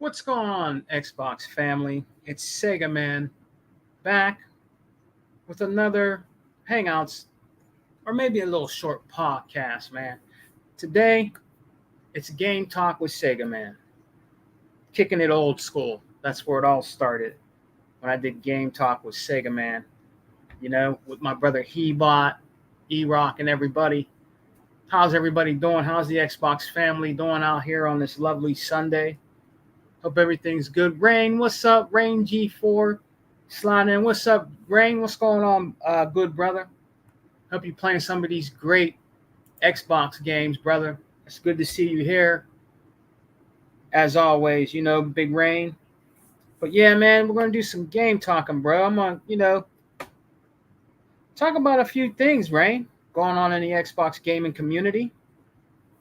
What's going on, Xbox family? It's Segaman back with another Hangouts or maybe a little short podcast, man. Today, it's Game Talk with Segaman. Kicking it old school. That's where it all started when I did Game Talk with Segaman. With my brother Hebot, E-Rock, and everybody. How's everybody doing? How's the Xbox family doing out here on this lovely Sunday? Hope everything's good. Rain, what's up? Rain G4 sliding in. What's up, Rain? What's going on, good brother? Hope you playing some of these great Xbox games, brother. It's good to see you here. As always, Big Rain. But yeah, man, we're gonna do some game talking, bro. I'm gonna, talk about a few things, Rain, going on in the Xbox gaming community.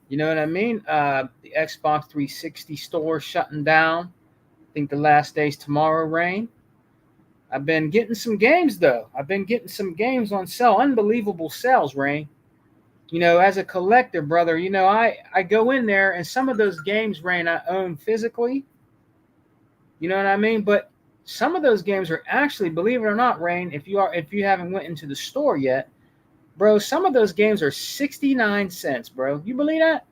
You know what I mean? The Xbox 360 store shutting down. I think the last day's tomorrow, Rain. I've been getting some games, though. I've been getting some games on sale. Unbelievable sales, Rain. As a collector, brother, I go in there, and some of those games, Rain, I own physically. You know what I mean? But some of those games are actually, believe it or not, Rain, if you haven't went into the store yet, bro, some of those games are 69 cents, bro. You believe that?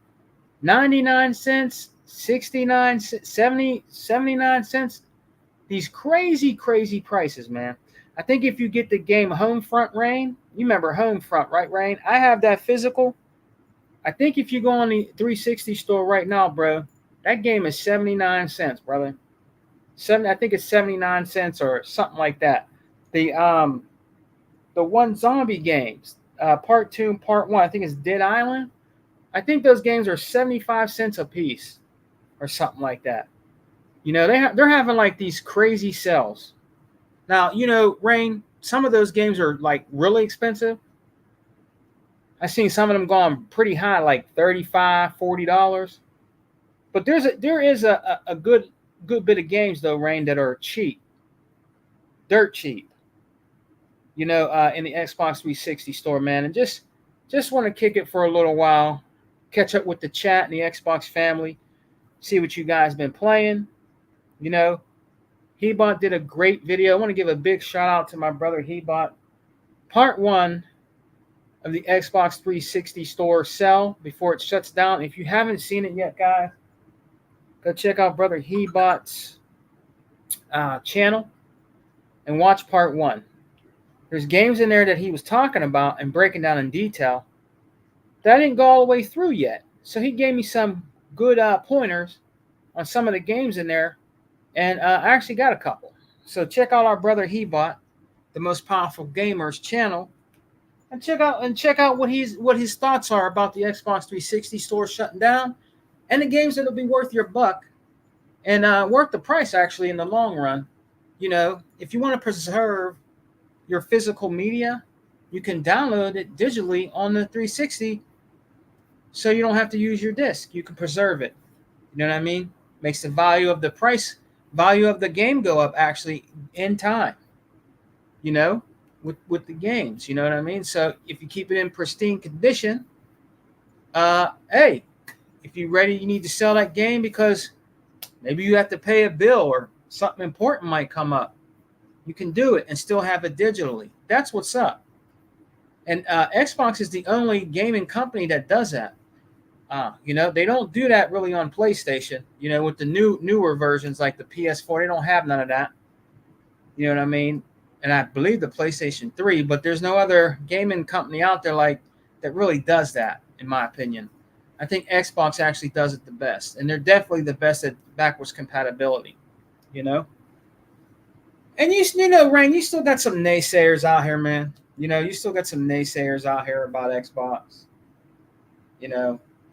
99 cents, 69 cents, 70, 79 cents. These crazy, crazy prices, man. I think if you get the game Homefront, Rain, you remember Homefront, right, Rain? I have that physical. I think if you go on the 360 store right now, bro, that game is 79 cents, brother. I think it's 79 cents or something like that. The one zombie games, part 2 and part 1, I think it's Dead Island. I think those games are 75 cents a piece or something like that. They're having like these crazy sales. Now, Rain, some of those games are like really expensive. I've seen some of them going pretty high, like $35, $40. But there is a good bit of games though, Rain, that are cheap. Dirt cheap. In the Xbox 360 store, man. And just want to kick it for a little while. Catch up with the chat and the Xbox family. See what you guys been playing. Hebot did a great video. I want to give a big shout out to my brother Hebot. Part 1 of the Xbox 360 store sell before it shuts down. If you haven't seen it yet, guys, go check out brother Hebot's channel and watch part 1. There's games in there that he was talking about and breaking down in detail that I didn't go all the way through yet. So he gave me some good pointers on some of the games in there. And I actually got a couple. So check out our brother Hebot, the Most Powerful Gamers channel, and check out what his thoughts are about the Xbox 360 store shutting down, and the games that'll be worth your buck, and worth the price actually in the long run. If you want to preserve your physical media, you can download it digitally on the 360, so you don't have to use your disc. You can preserve it. You know what I mean? Makes the value of the game go up actually in time, with the games, you know what I mean? So if you keep it in pristine condition, hey, if you're ready, you need to sell that game because maybe you have to pay a bill or something important might come up. You can do it and still have it digitally. That's what's up. And Xbox is the only gaming company that does that. They don't do that really on PlayStation. With the newer versions like the PS4, they don't have none of that. You know what I mean? And I believe the PlayStation 3, but there's no other gaming company out there like that really does that, in my opinion. I think Xbox actually does it the best, and they're definitely the best at backwards compatibility. And Rain, you still got some naysayers out here, man. You still got some naysayers out here about Xbox.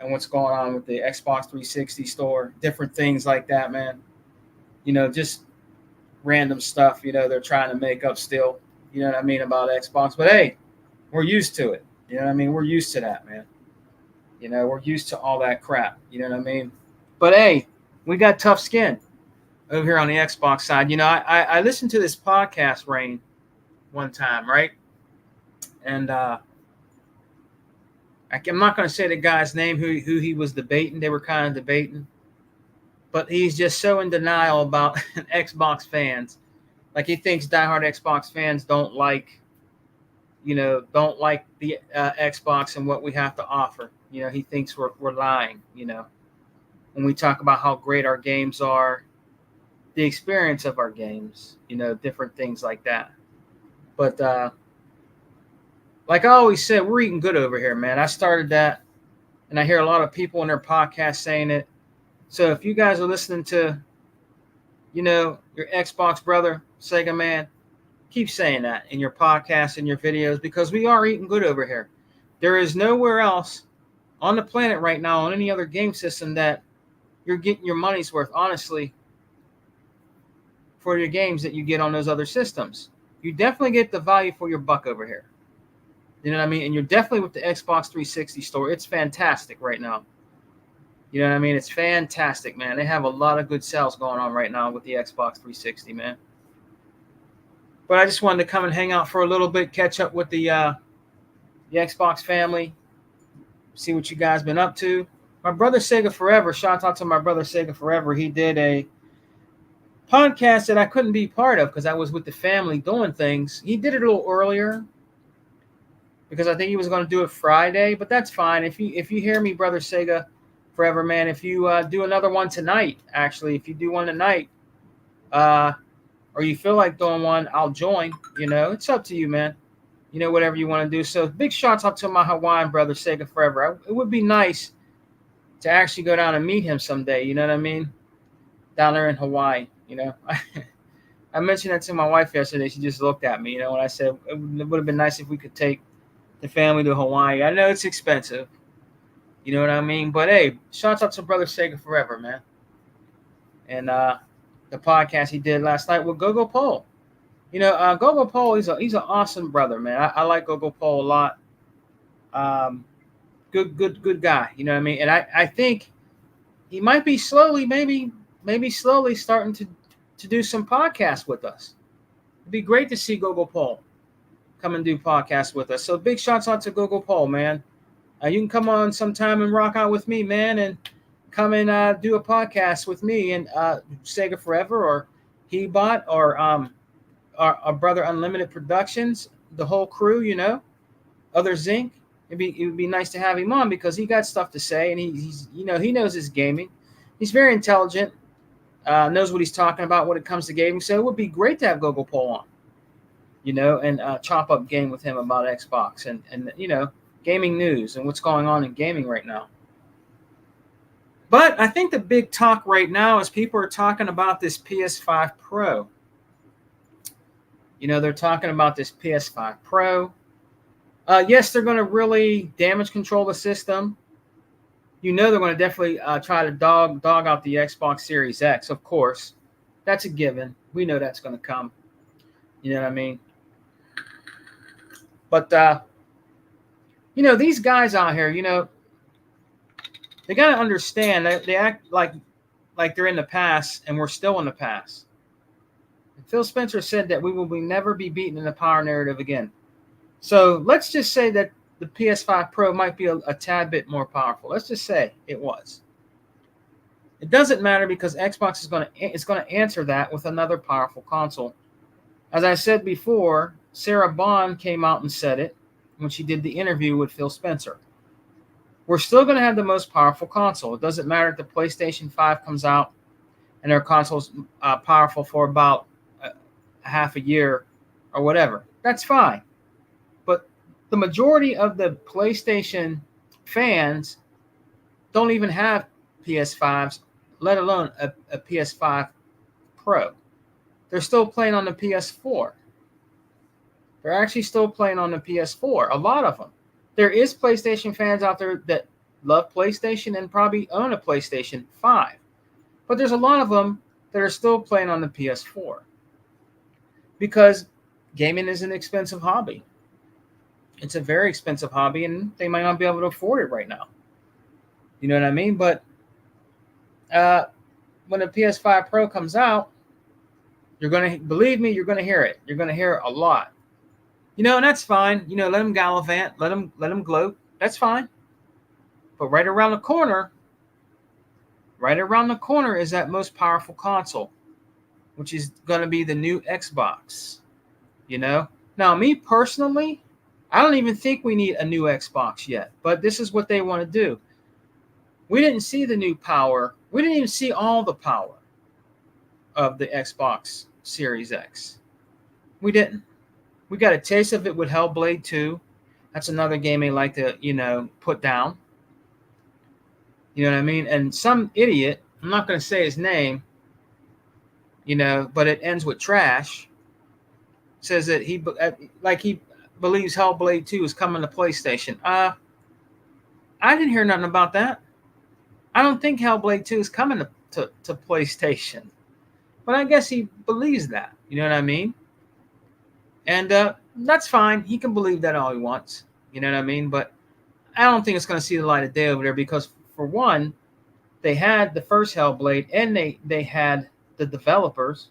And what's going on with the Xbox 360 store, different things like that, man. Just random stuff, they're trying to make up still, you know what I mean, about Xbox. But hey, we're used to it. You know what I mean? We're used to that, man. We're used to all that crap. You know what I mean? But hey, we got tough skin over here on the Xbox side. I listened to this podcast, Rain, one time, right? And I'm not going to say the guy's name who he was debating. They were kind of debating. but he's just so in denial about Xbox fans. Like he thinks diehard Xbox fans don't like the Xbox and what we have to offer. He thinks we're lying. When we talk about how great our games are, the experience of our games, different things like that. But like I always said, we're eating good over here, man. I started that, and I hear a lot of people in their podcasts saying it. So if you guys are listening to, your Xbox brother, Sega man, keep saying that in your podcasts and your videos, because we are eating good over here. There is nowhere else on the planet right now on any other game system that you're getting your money's worth, honestly, for your games that you get on those other systems. You definitely get the value for your buck over here. You know what I mean? And you're definitely with the Xbox 360 store. It's fantastic right now. You know what I mean? It's fantastic, man. They have a lot of good sales going on right now with the Xbox 360, man. But I just wanted to come and hang out for a little bit, catch up with the Xbox family, see what you guys been up to. My brother Sega Forever, shout out to my brother Sega Forever. He did a podcast that I couldn't be part of because I was with the family doing things. He did it a little earlier because I think he was going to do it Friday, but that's fine. If you hear me, brother Sega Forever, man, if you do another one tonight, actually, if you do one tonight, or you feel like doing one, I'll join. It's up to you, man. Whatever you want to do. So big shouts out to my Hawaiian brother, Sega Forever. It would be nice to actually go down and meet him someday. You know what I mean? Down there in Hawaii, I mentioned that to my wife yesterday. She just looked at me, when I said it would have been nice if we could take the family to Hawaii. I know it's expensive. You know what I mean? But hey, shouts out to brother Sega Forever, man. And the podcast he did last night with Gogo Pole. Gogo Pole, he's an awesome brother, man. I like Gogo Pole a lot. Good guy. You know what I mean? And I think he might be slowly, maybe slowly starting to do some podcasts with us. It'd be great to see Gogo Pole come and do podcasts with us. So big shouts out to Gogo Pole, man. You can come on sometime and rock out with me, man, and come and do a podcast with me and Sega Forever or Hebot or our brother Unlimited Productions, the whole crew, other Zinc. It would be nice to have him on because he got stuff to say and he's he knows his gaming. He's very intelligent, knows what he's talking about when it comes to gaming. So it would be great to have Gogo Pole on, and chop up game with him about Xbox and gaming news and what's going on in gaming right now. But I think the big talk right now is people are talking about this PS5 Pro. They're talking about this PS5 Pro. Yes, they're going to really damage control the system. They're going to definitely try to dog out the Xbox Series X, of course. That's a given. We know that's going to come. You know what I mean? But, these guys out here, they got to understand that they act like they're in the past and we're still in the past. Phil Spencer said that we will never be beaten in the power narrative again. So let's just say that the PS5 Pro might be a tad bit more powerful. Let's just say it was. It doesn't matter because Xbox is going to answer that with another powerful console. As I said before, Sarah Bond came out and said it when she did the interview with Phil Spencer. We're still going to have the most powerful console. It doesn't matter if the PlayStation 5 comes out and their console's powerful for about half a year or whatever. That's fine. But the majority of the PlayStation fans don't even have PS5s, let alone a PS5 Pro. They're still playing on the PS4. They're actually still playing on the PS4, a lot of them. There is PlayStation fans out there that love PlayStation and probably own a PlayStation 5. But there's a lot of them that are still playing on the PS4. Because gaming is an expensive hobby. It's a very expensive hobby, and they might not be able to afford it right now. You know what I mean? But when the PS5 Pro comes out, you're going to, believe me, you're going to hear it. You're going to hear it a lot. And that's fine. Let them gallivant. Let them gloat. That's fine. But right around the corner, Right around the corner is that most powerful console, which is going to be the new Xbox. You know? Now, me personally, I don't even think we need a new Xbox yet, but this is what they want to do. We didn't see the new power. We didn't even see all the power of the Xbox Series X. We didn't. We got a taste of it with Hellblade 2. That's another game they like to, put down. You know what I mean? And some idiot, I'm not going to say his name, but it ends with trash, says that he believes Hellblade 2 is coming to PlayStation. I didn't hear nothing about that. I don't think Hellblade 2 is coming to PlayStation. But I guess he believes that. You know what I mean? And that's fine. He can believe that all he wants. You know what I mean? But I don't think it's going to see the light of day over there because, for one, they had the first Hellblade and they had the developers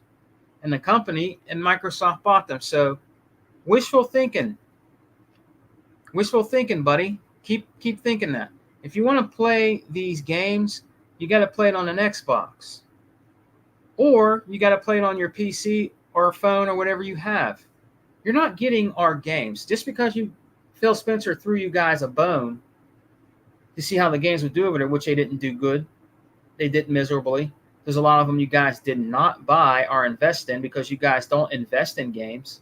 and the company, and Microsoft bought them. So wishful thinking. Wishful thinking, buddy. Keep thinking that. If you want to play these games, you got to play it on an Xbox. Or you got to play it on your PC or a phone or whatever you have. You're not getting our games. Just because Phil Spencer threw you guys a bone to see how the games would do over there, which they didn't do good. They did miserably. There's a lot of them you guys did not buy or invest in because you guys don't invest in games.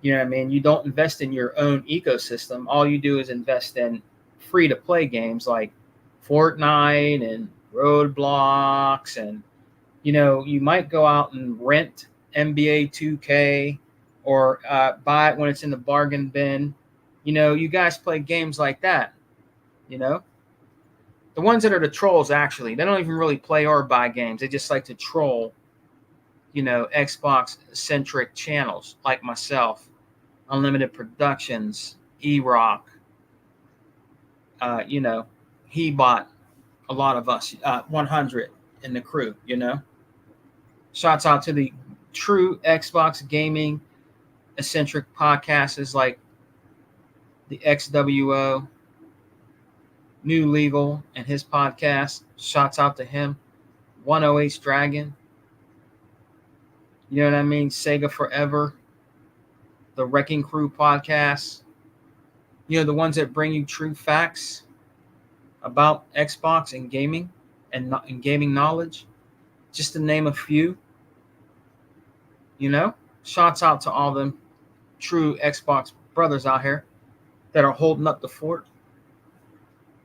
You know what I mean? You don't invest in your own ecosystem. All you do is invest in free-to-play games like Fortnite and Roadblocks, and you might go out and rent NBA 2K or buy it when it's in the bargain bin. You guys play games like that. The ones that are the trolls, actually, they don't even really play or buy games. They just like to troll, Xbox-centric channels like myself, Unlimited Productions, E-Rock. He bought a lot of us, 100 in the crew, Shouts out to the true Xbox gaming eccentric podcasts like the XWO, New Legal, and his podcast. Shouts out to him. 108 Dragon. You know what I mean? Sega Forever. The Wrecking Crew podcast. The ones that bring you true facts about Xbox and gaming and gaming knowledge. Just to name a few. Shouts out to all them true Xbox brothers out here that are holding up the fort,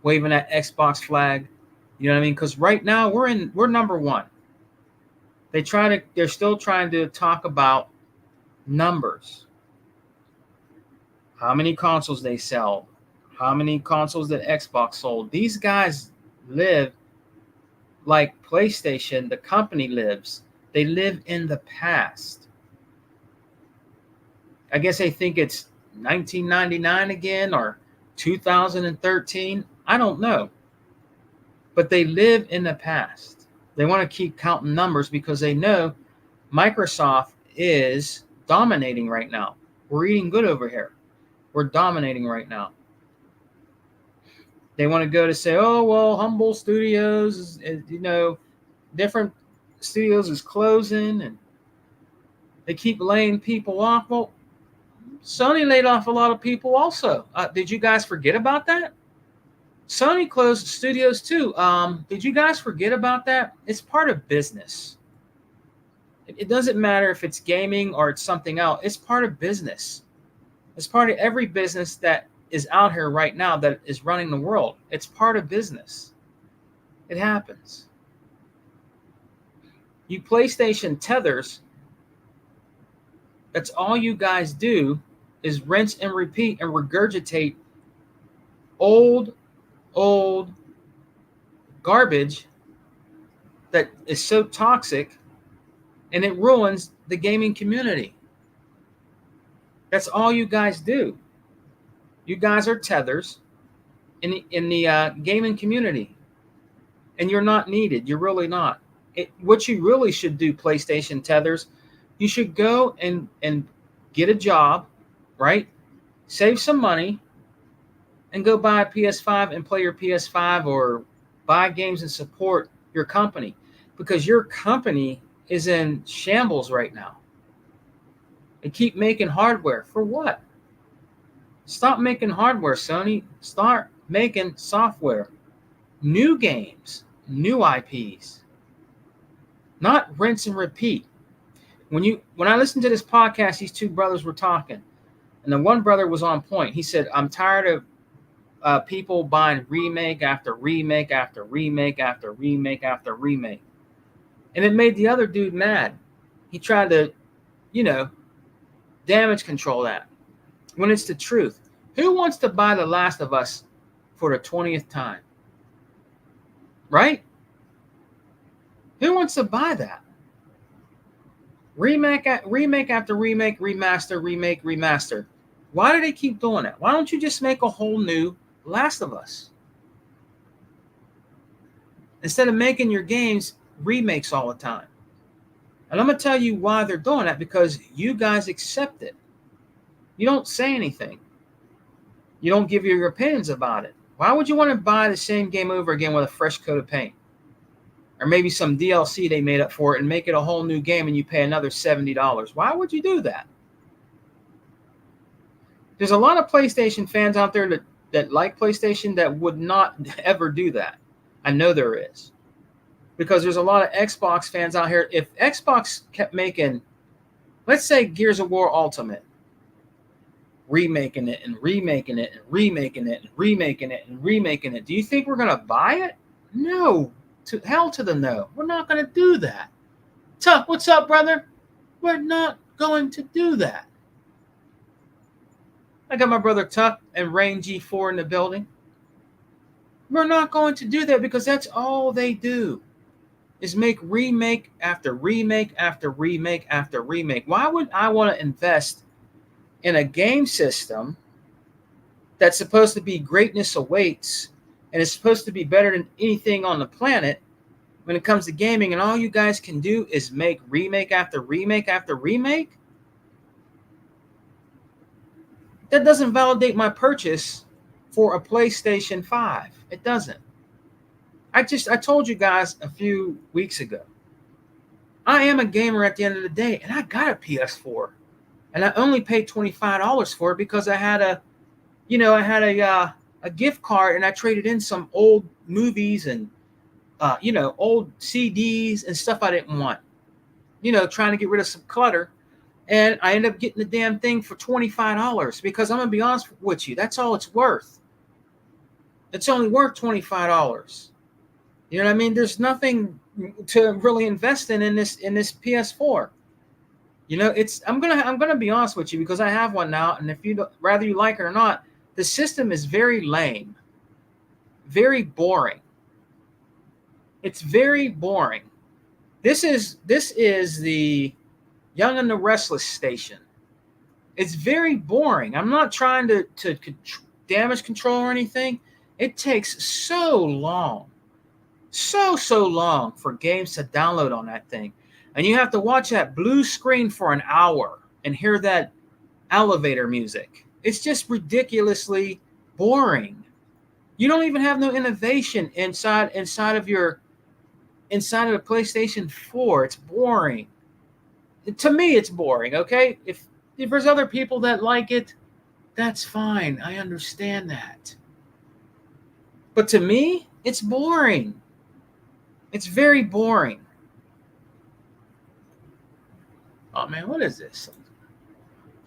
waving that Xbox flag. You know what I mean? Because right now we're number one. They're still trying to talk about numbers. How many consoles they sell, how many consoles that Xbox sold. These guys live like PlayStation, the company lives. They live in the past. I guess they think it's 1999 again or 2013. I don't know. But they live in the past. They want to keep counting numbers because they know Microsoft is dominating right now. We're eating good over here. We're dominating right now. They want to go to say, oh, well, Humble Studios is different studios is closing and they keep laying people off. Well, Sony laid off a lot of people also. Did you guys forget about that? Sony closed studios too. Did you guys forget about that? It's part of business. It doesn't matter if it's gaming or it's something else. It's part of business. It's part of every business that is out here right now that is running the world. It's part of business. It happens. You PlayStation tethers, that's all you guys do is rinse and repeat and regurgitate old garbage that is so toxic, and it ruins the gaming community. That's all you guys do. You guys are tethers in the gaming community, and you're not needed. You're really not. What you really should do, PlayStation tethers, you should go and get a job, right? Save some money, and go buy a PS5 and play your PS5, or buy games and support your company, because your company is in shambles right now. They keep making hardware. For what? Stop making hardware, Sony. Start making software. New games, new IPs. Not rinse and repeat. When I listened to this podcast, these two brothers were talking, and the one brother was on point. He said, "I'm tired of people buying remake after remake after remake after remake after remake," and it made the other dude mad. He tried to, you know, damage control that when it's the truth. Who wants to buy The Last of Us for the 20th time? Right? Who wants to buy that? Remake after remake, remaster, remake, remaster. Why do they keep doing that? Why don't you just make a whole new Last of Us? Instead of making your games remakes all the time. And I'm going to tell you why they're doing that, because you guys accept it. You don't say anything. You don't give your opinions about it. Why would you want to buy the same game over again with a fresh coat of paint? Or maybe some DLC they made up for it and make it a whole new game and you pay another $70. Why would you do that? There's a lot of PlayStation fans out there that like PlayStation that would not ever do that. I know there is. Because there's a lot of Xbox fans out here. If Xbox kept making, let's say, Gears of War Ultimate, remaking it and remaking it and remaking it and remaking it and remaking it, do you think we're going to buy it? No. To hell to the no. We're not going to do that. Tuck, what's up, brother? We're not going to do that. I got my brother Tuck and Rain G4 in the building. We're not going to do that because that's all they do is make remake after remake after remake after remake. Why would I want to invest in a game system that's supposed to be greatness awaits and is supposed to be better than anything on the planet when it comes to gaming, and all you guys can do is make remake after remake after remake? That doesn't validate my purchase for a PlayStation 5. It doesn't. I told you guys a few weeks ago, I am a gamer at the end of the day, and I got a PS4, and I only paid $25 for it because I had a gift card, and I traded in some old movies and old CDs and stuff I didn't want, trying to get rid of some clutter. And I ended up getting the damn thing for $25 because I'm going to be honest with you, that's all it's worth. It's only worth $25. You know what I mean? There's nothing to really invest in this PS4. I'm gonna be honest with you because I have one now, and if whether you like it or not, the system is very lame, very boring. It's very boring. This is the Young and the Restless station. It's very boring. I'm not trying to damage control or anything. It takes so long for games to download on that thing. And you have to watch that blue screen for an hour and hear that elevator music. It's just ridiculously boring. You don't even have no innovation inside of the PlayStation 4. It's boring. To me, it's boring, okay? If there's other people that like it, that's fine. I understand that. But to me, it's boring. It's very boring. Oh, man, what is this?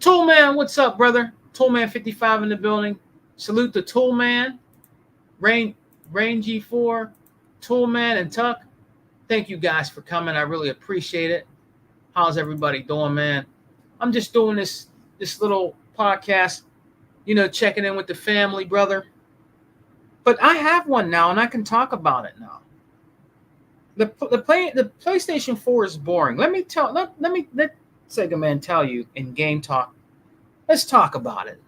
Toolman, what's up, brother? Toolman 55 in the building. Salute to Toolman, Rain G4, Toolman, and Tuck. Thank you guys for coming. I really appreciate it. How's everybody doing, man? I'm just doing this little podcast, checking in with the family, brother. But I have one now, and I can talk about it now. The PlayStation 4 is boring. Let segaman tell you in game talk. Let's talk about it.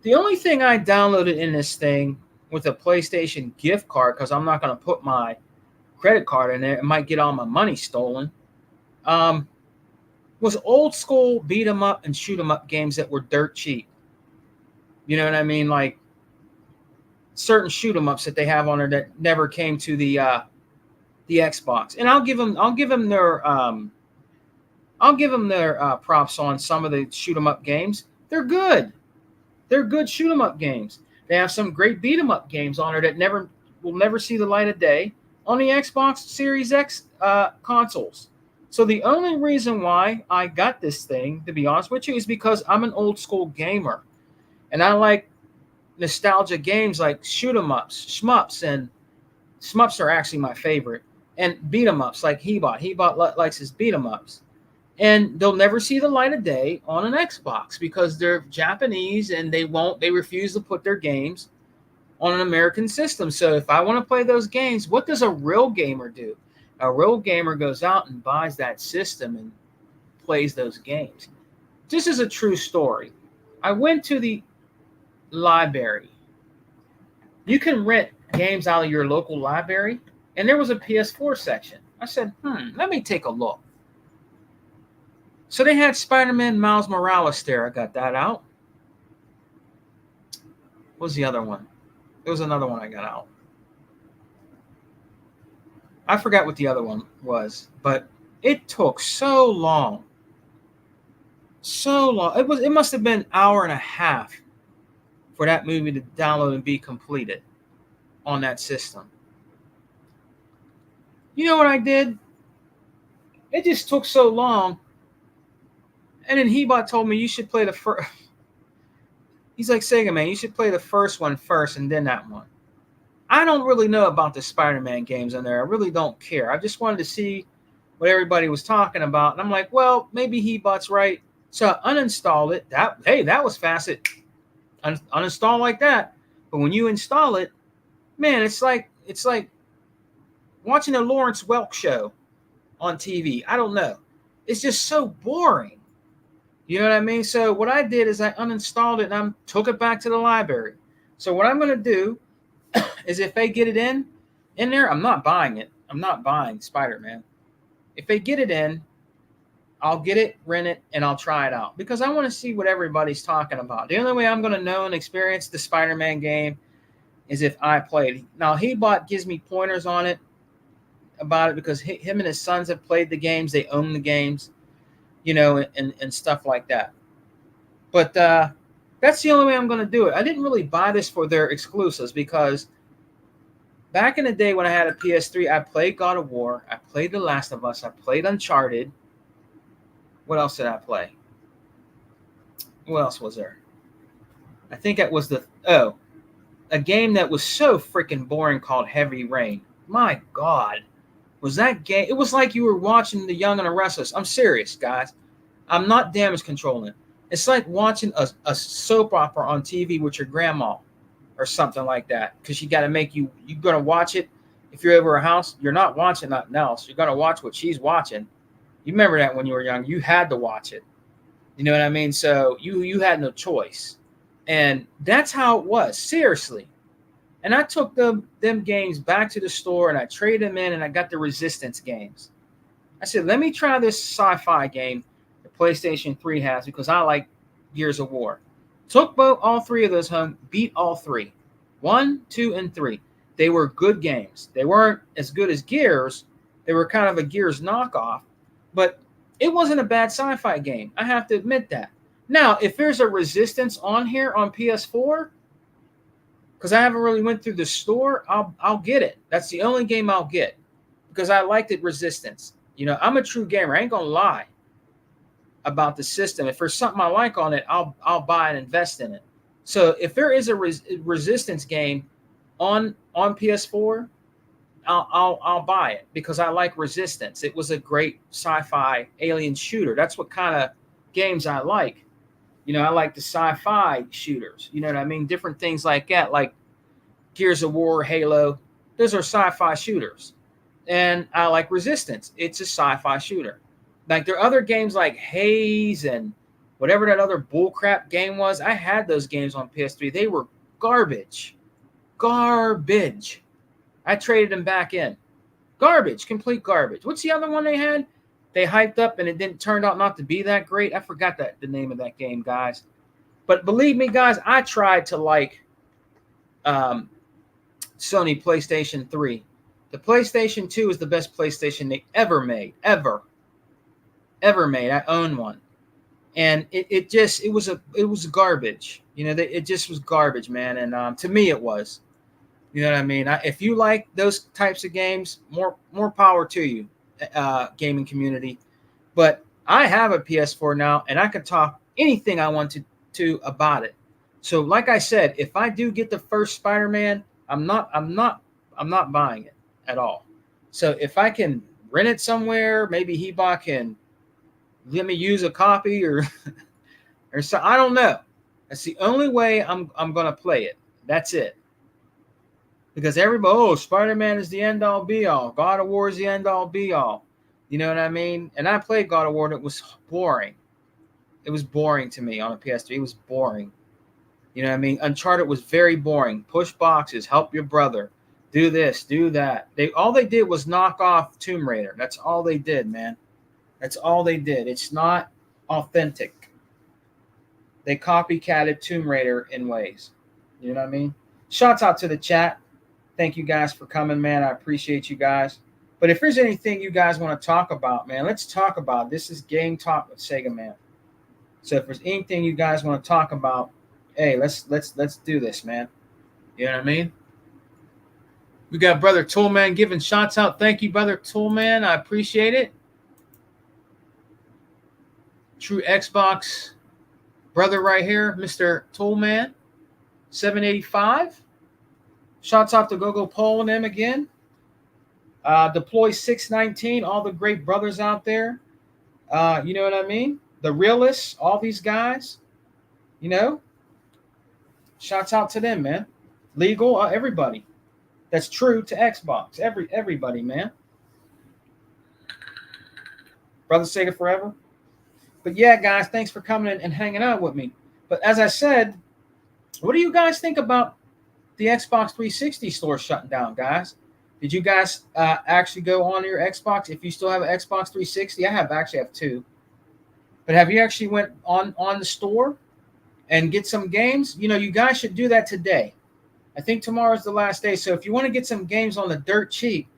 The only thing I downloaded in this thing with a PlayStation gift card, because I'm not going to put my credit card in there, it might get all my money stolen, was old school beat 'em up and shoot 'em up games that were dirt cheap. You know what I mean? Like certain shoot 'em ups that they have on there that never came to the the Xbox, and I'll give them their props on some of the shoot 'em up games. They're good. They're good shoot 'em up games. They have some great beat 'em up games on there that never will never see the light of day on the Xbox Series X consoles. So the only reason why I got this thing, to be honest with you, is because I'm an old school gamer, and I like nostalgia games like shoot 'em ups, shmups, and shmups are actually my favorite, and beat 'em ups like Hebot. Hebot likes his beat 'em ups, and they'll never see the light of day on an Xbox because they're Japanese and they refuse to put their games on an American system. So if I want to play those games, what does a real gamer do? A real gamer goes out and buys that system and plays those games. This is a true story. I went to the library. You can rent games out of your local library, and there was a PS4 section. I said, let me take a look. So they had Spider-Man Miles Morales there. I got that out. What was the other one? There was another one I got out. I forgot what the other one was, but it took so long. So long. It must have been an hour and a half for that movie to download and be completed on that system. You know what I did? It just took so long. And then Hebot told me you should play the first. He's like, Sega man, you should play the first one first and then that one. I don't really know about the Spider-Man games in there. I really don't care. I just wanted to see what everybody was talking about. And I'm like, well, maybe Hebot's right. So I uninstalled it. That was fast. It uninstall like that. But when you install it, man, it's like watching a Lawrence Welk show on TV. I don't know. It's just so boring. You know what I mean? So what I did is I uninstalled it and I took it back to the library. So what I'm going to do is if they get it in there, I'm not buying it. I'm not buying Spider-Man. If they get it in, I'll get it, rent it, and I'll try it out because I want to see what everybody's talking about. The only way I'm going to know and experience the Spider-Man game is if I play it. Now, Hebot gives me pointers on it about it because him and his sons have played the games. They own the games, you know, and stuff like that. But that's the only way I'm going to do it. I didn't really buy this for their exclusives because back in the day when I had a PS3, I played God of War. I played The Last of Us. I played Uncharted. What else did I play? What else was there? I think it was a game that was so freaking boring called Heavy Rain. My God. Was that game? It was like you were watching The Young and the Restless. I'm serious, guys. I'm not damage controlling. It's like watching a soap opera on TV with your grandma or something like that. Because you got to you're going to watch it. If you're over a house, you're not watching nothing else. You're going to watch what she's watching. You remember that when you were young. You had to watch it. You know what I mean? So you had no choice. And that's how it was. Seriously. And I took them games back to the store and I traded them in and I got the Resistance games. I said, let me try this sci-fi game the PlayStation 3 has because I like Gears of War. Took all three of those home, beat all three. 1, 2, and 3. They were good games. They weren't as good as Gears. They were kind of a Gears knockoff, but it wasn't a bad sci-fi game. I have to admit that. Now, if there's a Resistance on here on PS4, because I haven't really went through the store, I'll get it. That's the only game I'll get because I liked it Resistance. You know, I'm a true gamer. I ain't gonna lie about the system. If there's something I like on it, I'll buy and invest in it. So if there is a Resistance game on PS4, I'll buy it because I like Resistance. It was a great sci-fi alien shooter. That's what kind of games I like. You know, I like the sci-fi shooters. You know what I mean? Different things like that, like Gears of War, Halo. Those are sci-fi shooters. And I like Resistance. It's a sci-fi shooter. Like there are other games like Haze and whatever that other bullcrap game was. I had those games on PS3. They were garbage. Garbage. I traded them back in. Garbage. Complete garbage. What's the other one they had? They hyped up and it didn't turn out not to be that great. I forgot the name of that game, guys. But believe me, guys, I tried to like Sony PlayStation 3. The PlayStation 2 is the best PlayStation they ever made. Ever made. I own one. And it was garbage. It just was garbage, man. And to me, it was. You know what I mean? If you like those types of games, more power to you, gaming community. But I have a PS4 now, and I can talk anything I want to about it. So, like I said, if I do get the first Spider-Man, I'm not buying it at all. So if I can rent it somewhere, maybe Heba can let me use a copy or or so. I don't know. That's the only way I'm gonna play it. That's it. Because everybody, Spider-Man is the end all be all. God of War is the end all be all. You know what I mean? And I played God of War and it was boring. It was boring to me on a PS3. It was boring. You know what I mean? Uncharted was very boring. Push boxes, help your brother, do this, do that. All they did was knock off Tomb Raider. That's all they did, man. That's all they did. It's not authentic. They copycatted Tomb Raider in ways. You know what I mean? Shouts out to the chat. Thank you guys for coming, man. I appreciate you guys. But if there's anything you guys want to talk about, man, let's talk about it. This is Game Talk with Sega Man. So if there's anything you guys want to talk about, hey, let's do this, man. You know what I mean? We got Brother Toolman giving shots out. Thank you, Brother Toolman. I appreciate it. True Xbox brother right here, Mr. Toolman, 785. Shots out to Go Pole and them again. Deploy 619, all the great brothers out there. You know what I mean? The realists, all these guys, you know. Shouts out to them, man. Legal, everybody. That's true to Xbox. Everybody, man. Brother Sega forever. But yeah, guys, thanks for coming in and hanging out with me. But as I said, what do you guys think about the Xbox 360 store shutting down, guys? Did you guys actually go on your Xbox? If you still have an Xbox 360, I actually have two. But have you actually went on the store and get some games? You know, you guys should do that today. I think tomorrow's the last day. So if you want to get some games on the dirt cheap,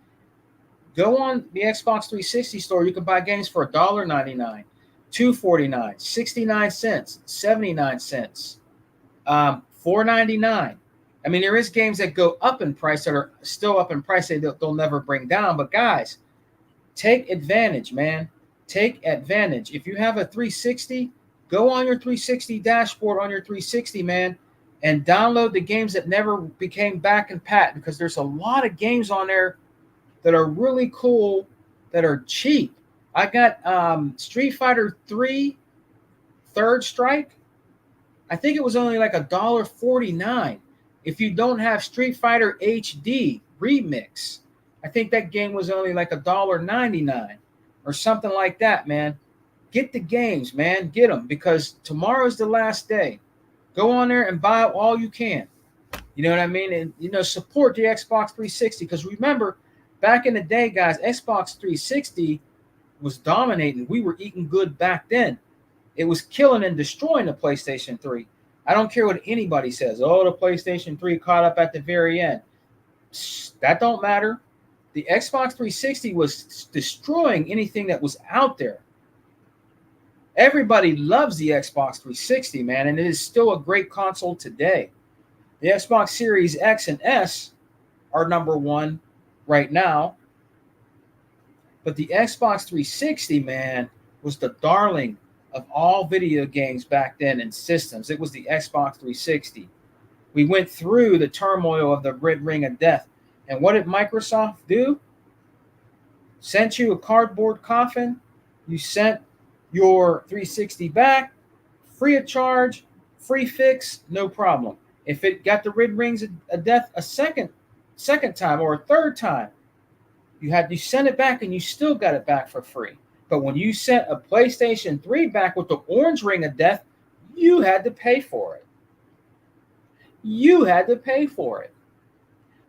go on the Xbox 360 store. You can buy games for $1.99, $2.49, 69 cents, 79 cents, $4.99. I mean, there is games that go up in price that are still up in price that they'll never bring down. But guys, take advantage, man. Take advantage. If you have a 360, go on your 360 dashboard on your 360, man, and download the games that never became back and pat, because there's a lot of games on there that are really cool that are cheap. I got Street Fighter 3 Third Strike. I think it was only like $1.49. If you don't have Street Fighter HD Remix, I think that game was only like $1.99 or something like that, man. Get the games, man. Get them, because tomorrow's the last day. Go on there and buy all you can. You know what I mean? And, you know, support the Xbox 360, because remember, back in the day, guys, Xbox 360 was dominating. We were eating good back then. It was killing and destroying the PlayStation 3. I don't care what anybody says. Oh, the PlayStation 3 caught up at the very end. That don't matter. The Xbox 360 was destroying anything that was out there. Everybody loves the Xbox 360, man, and it is still a great console today. The Xbox Series X and S are number one right now. But the Xbox 360, man, was the darling of all video games back then and systems. It was the Xbox 360. We went through the turmoil of the Red Ring of Death. And what did Microsoft do? Sent you a cardboard coffin. You sent your 360 back, free of charge, free fix, no problem. If it got the Red Rings of Death a second time or a third time, you sent it back and you still got it back for free. But when you sent a PlayStation 3 back with the orange ring of death, you had to pay for it. You had to pay for it.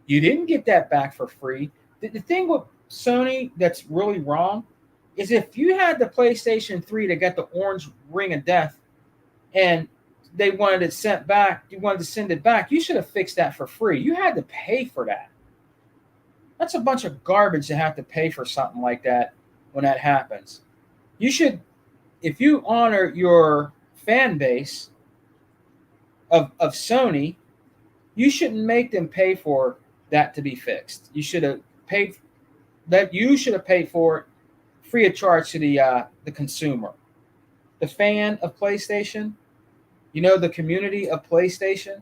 You didn't get that back for free. The thing with Sony that's really wrong is if you had the PlayStation 3 that got the orange ring of death and they wanted it sent back, you wanted to send it back, you should have fixed that for free. You had to pay for that. That's a bunch of garbage to have to pay for something like that when that happens. You should, if you honor your fan base of Sony, you shouldn't make them pay for that to be fixed. You should have paid that. You should have paid for it free of charge to the consumer, the fan of PlayStation. The community of PlayStation.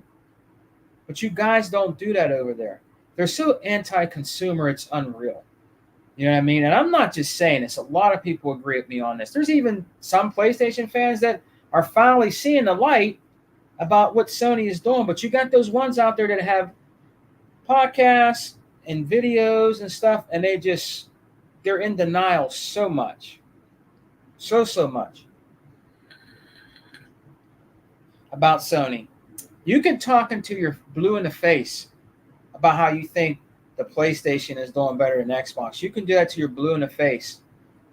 But you guys don't do that over there. They're so anti-consumer, it's unreal. You know what I mean? And I'm not just saying this. A lot of people agree with me on this. There's even some PlayStation fans that are finally seeing the light about what Sony is doing. But you got those ones out there that have podcasts and videos and stuff, and they're in denial so much. So much about Sony. You can talk until you're blue in the face about how you think the PlayStation is doing better than Xbox. You can do that till you're blue in the face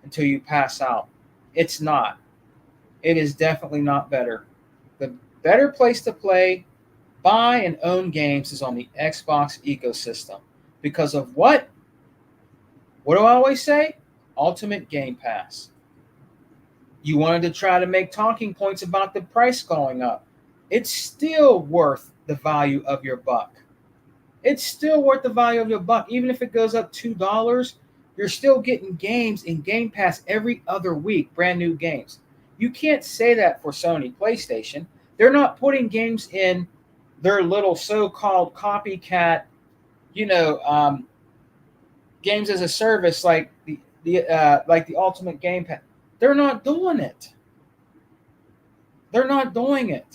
until you pass out. It's not. It is definitely not better. The better place to play, buy, and own games is on the Xbox ecosystem. Because of what? What do I always say? Ultimate Game Pass. You wanted to try to make talking points about the price going up. It's still worth the value of your buck. It's still worth the value of your buck. Even if it goes up $2, you're still getting games in Game Pass every other week, brand new games. You can't say that for Sony PlayStation. They're not putting games in their little so-called copycat, games as a service like the Ultimate Game Pass. They're not doing it. They're not doing it.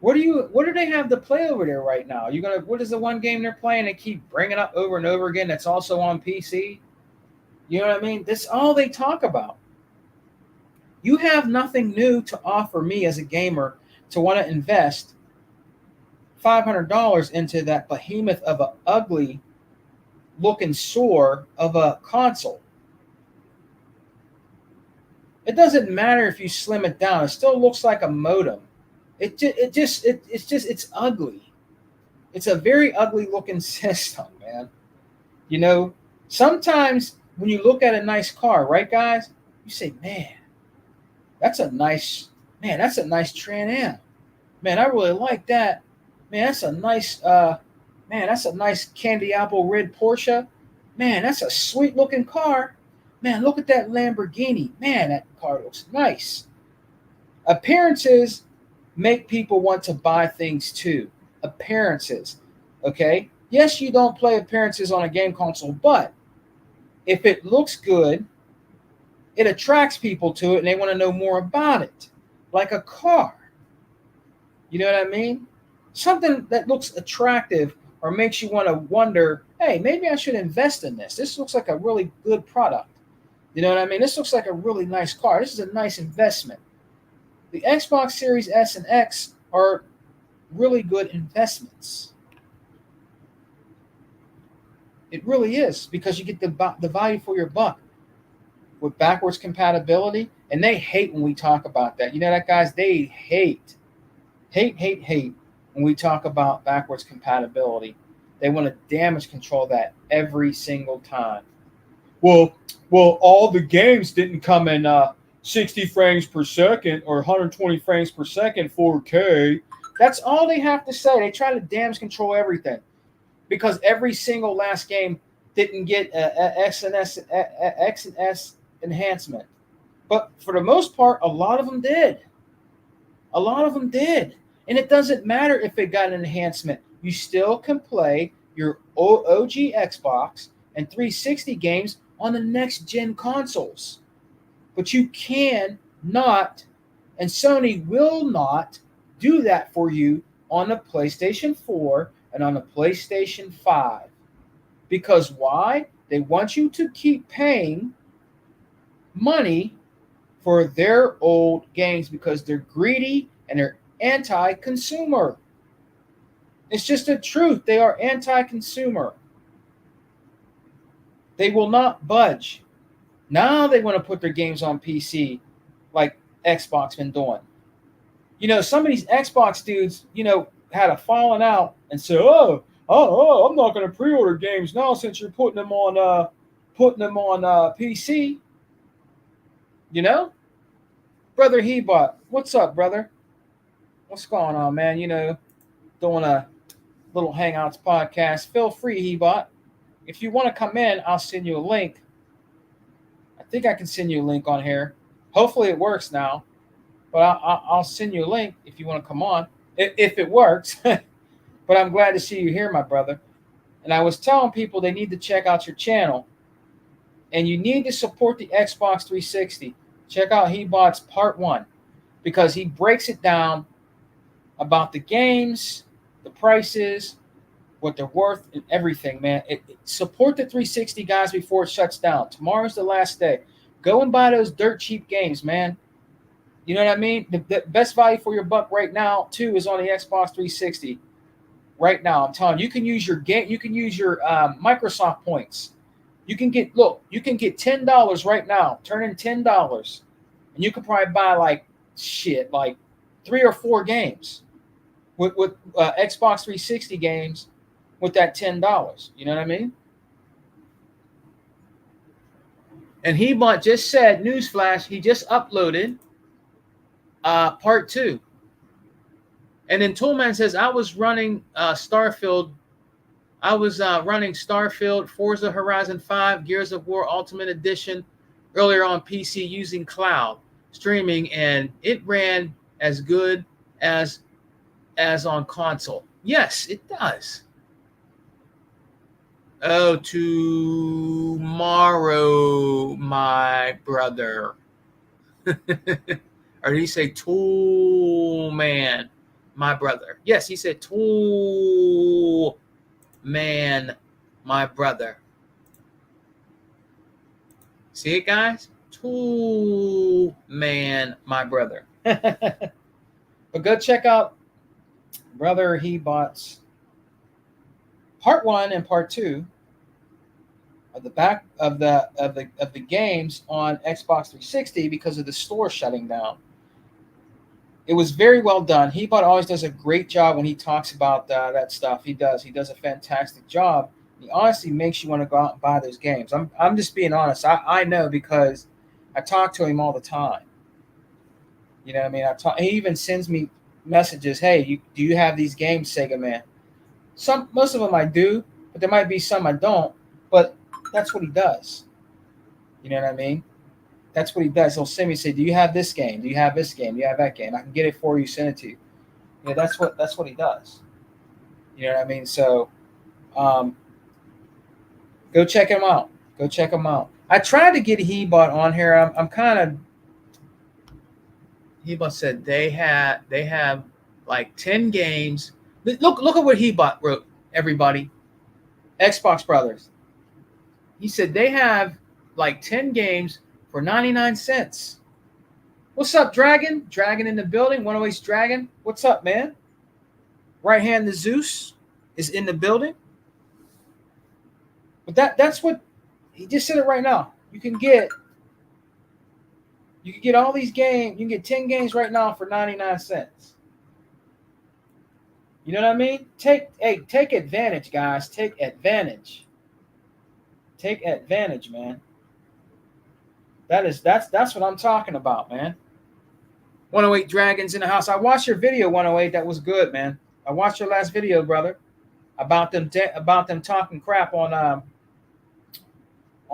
What do they have to play over there right now? What is the one game they're playing and keep bringing up over and over again that's also on PC? You know what I mean? That's all they talk about. You have nothing new to offer me as a gamer to want to invest $500 into that behemoth of an ugly looking sore of a console. It doesn't matter if you slim it down. It still looks like a modem. It's ugly. It's a very ugly looking system, man. Sometimes when you look at a nice car, right, guys, you say, man, that's a nice Trans Am. Man, I really like that. Man, that's a nice candy apple red Porsche. Man, that's a sweet looking car. Man, look at that Lamborghini. Man, that car looks nice. Appearances make people want to buy things too. Appearances. Okay? Yes, you don't play appearances on a game console, but if it looks good, it attracts people to it and they want to know more about it. Like a car. You know what I mean? Something that looks attractive or makes you want to wonder, hey, maybe I should invest in this. This looks like a really good product. You know what I mean? This looks like a really nice car. This is a nice investment. The Xbox Series S and X are really good investments. It really is, because you get the value for your buck with backwards compatibility, and they hate when we talk about that. You know that, guys? They hate when we talk about backwards compatibility. They want to damage control that every single time. Well, all the games didn't come in 60 frames per second or 120 frames per second 4K. That's all they have to say. They try to damage control everything because every single last game didn't get X and S enhancement. But for the most part, a lot of them did. A lot of them did. And it doesn't matter if it got an enhancement. You still can play your OG Xbox and 360 games on the next gen consoles. But you can not, and Sony will not do that for you on the PlayStation 4 and on the PlayStation 5. Because why? They want you to keep paying money for their old games because they're greedy and they're anti-consumer. It's just the truth. They are anti-consumer. They will not budge. Now they want to put their games on PC like Xbox been doing. Some of these Xbox dudes, had a falling out and said, oh, Oh, I'm not going to pre-order games now since you're putting them on PC. You know, brother Hebot, what's up, brother? What's going on, man? Doing a little Hangouts podcast. Feel free, Hebot. If you want to come in, I'll send you a link. I think I can send you a link on here. Hopefully it works now, but I'll send you a link if you want to come on, if it works. But I'm glad to see you here, my brother. And I was telling people they need to check out your channel, and you need to support the Xbox 360. Check out Hebot's Part 1, because he breaks it down about the games, the prices, what they're worth, and everything, man. Support the 360 guys before it shuts down. Tomorrow's the last day. Go and buy those dirt cheap games, man. You know what I mean? The best value for your buck right now, too, is on the Xbox 360. Right now, I'm telling you, you can use your game. You can use your Microsoft points. You can get $10 right now. Turn in $10, and you can probably buy like 3 or 4 games with Xbox 360 games with that $10. You know what I mean? And Hebot just said, newsflash, he just uploaded Part 2. And then Toolman says, I was running Starfield. I was running Starfield, Forza Horizon 5, Gears of War Ultimate Edition earlier on PC using cloud streaming, and it ran as good as on console. Yes, it does. Oh, tomorrow, my brother. Or did he say tool man, my brother? Yes, he said tool man, my brother. See it, guys? Tool man, my brother. But go check out Brother Hebot's Part 1 and Part 2 of the back of the games on Xbox 360 because of the store shutting down. It was very well done. Hebot always does a great job when he talks about that stuff. He does a fantastic job. He honestly makes you want to go out and buy those games. I'm just being honest. I know because I talk to him all the time. You know what I mean? He even sends me messages. Hey, do you have these games, Sega Man? Most of them I do, but there might be some I don't. But that's what he does. You know what I mean? That's what he does. He'll send me and say, "Do you have this game? Do you have this game? Do you have that game? I can get it for you. Send it to you." You know, that's what he does. You know what I mean? So, go check him out. Go check him out. I tried to get Hebot on here. I'm kind of. Hebot said they have like 10 games. Look at what Hebot wrote. Everybody, Xbox Brothers. He said they have like 10 games for 99 cents. What's up, Dragon? Dragon in the building. 108's Dragon. What's up, man? Right hand the Zeus is in the building. But that's what he just said it right now. You can get all these games. You can get 10 games right now for 99 cents. You know what I mean? Take advantage, guys. Take advantage. Take advantage, man. That's what I'm talking about, man. 108 Dragons in the house. I watched your video, 108. That was good, man. I watched your last video, brother, about them talking crap on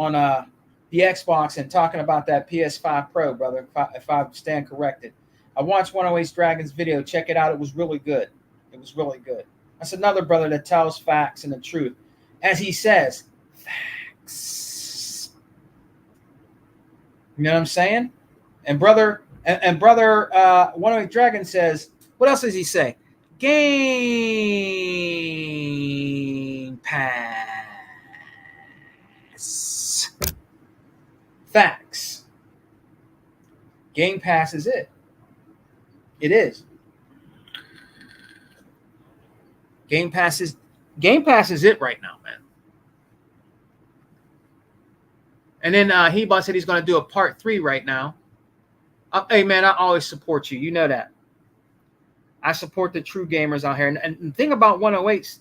the Xbox and talking about that PS5 Pro, brother. If I stand corrected, I watched 108 Dragons video. Check it out. It was really good. It was really good. That's another brother that tells facts and the truth, as he says, facts. You know what I'm saying? And brother 108 Dragon says, what else does he say? Game Pass. Facts. Game Pass is it. It is. Game Pass is it right now, man. And then Hebot said he's going to do a part 3 right now. Hey, man, I always support you. You know that. I support the true gamers out here. And the thing about 108s,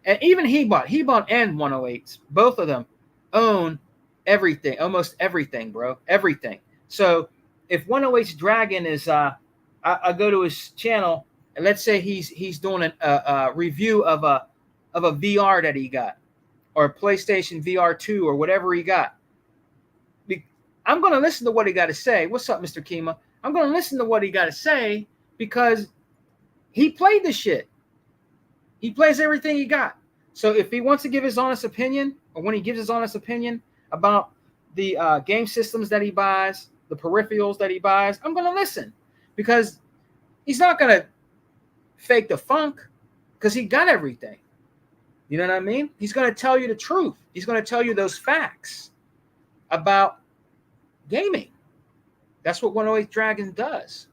and even Hebot and 108s, both of them own everything, almost everything, bro, everything. So if 108's Dragon is, I go to his channel, and let's say he's doing a review of a VR that he got, or a PlayStation VR 2 or whatever he got. I'm going to listen to what he got to say. What's up, Mr. Kima? I'm going to listen to what he got to say because he played the shit. He plays everything he got. So if he wants to give his honest opinion, or when he gives his honest opinion about the game systems that he buys, the peripherals that he buys, I'm going to listen, because he's not going to fake the funk, because he got everything. You know what I mean? He's going to tell you the truth. He's going to tell you those facts about gaming. That's what 108 Dragon does.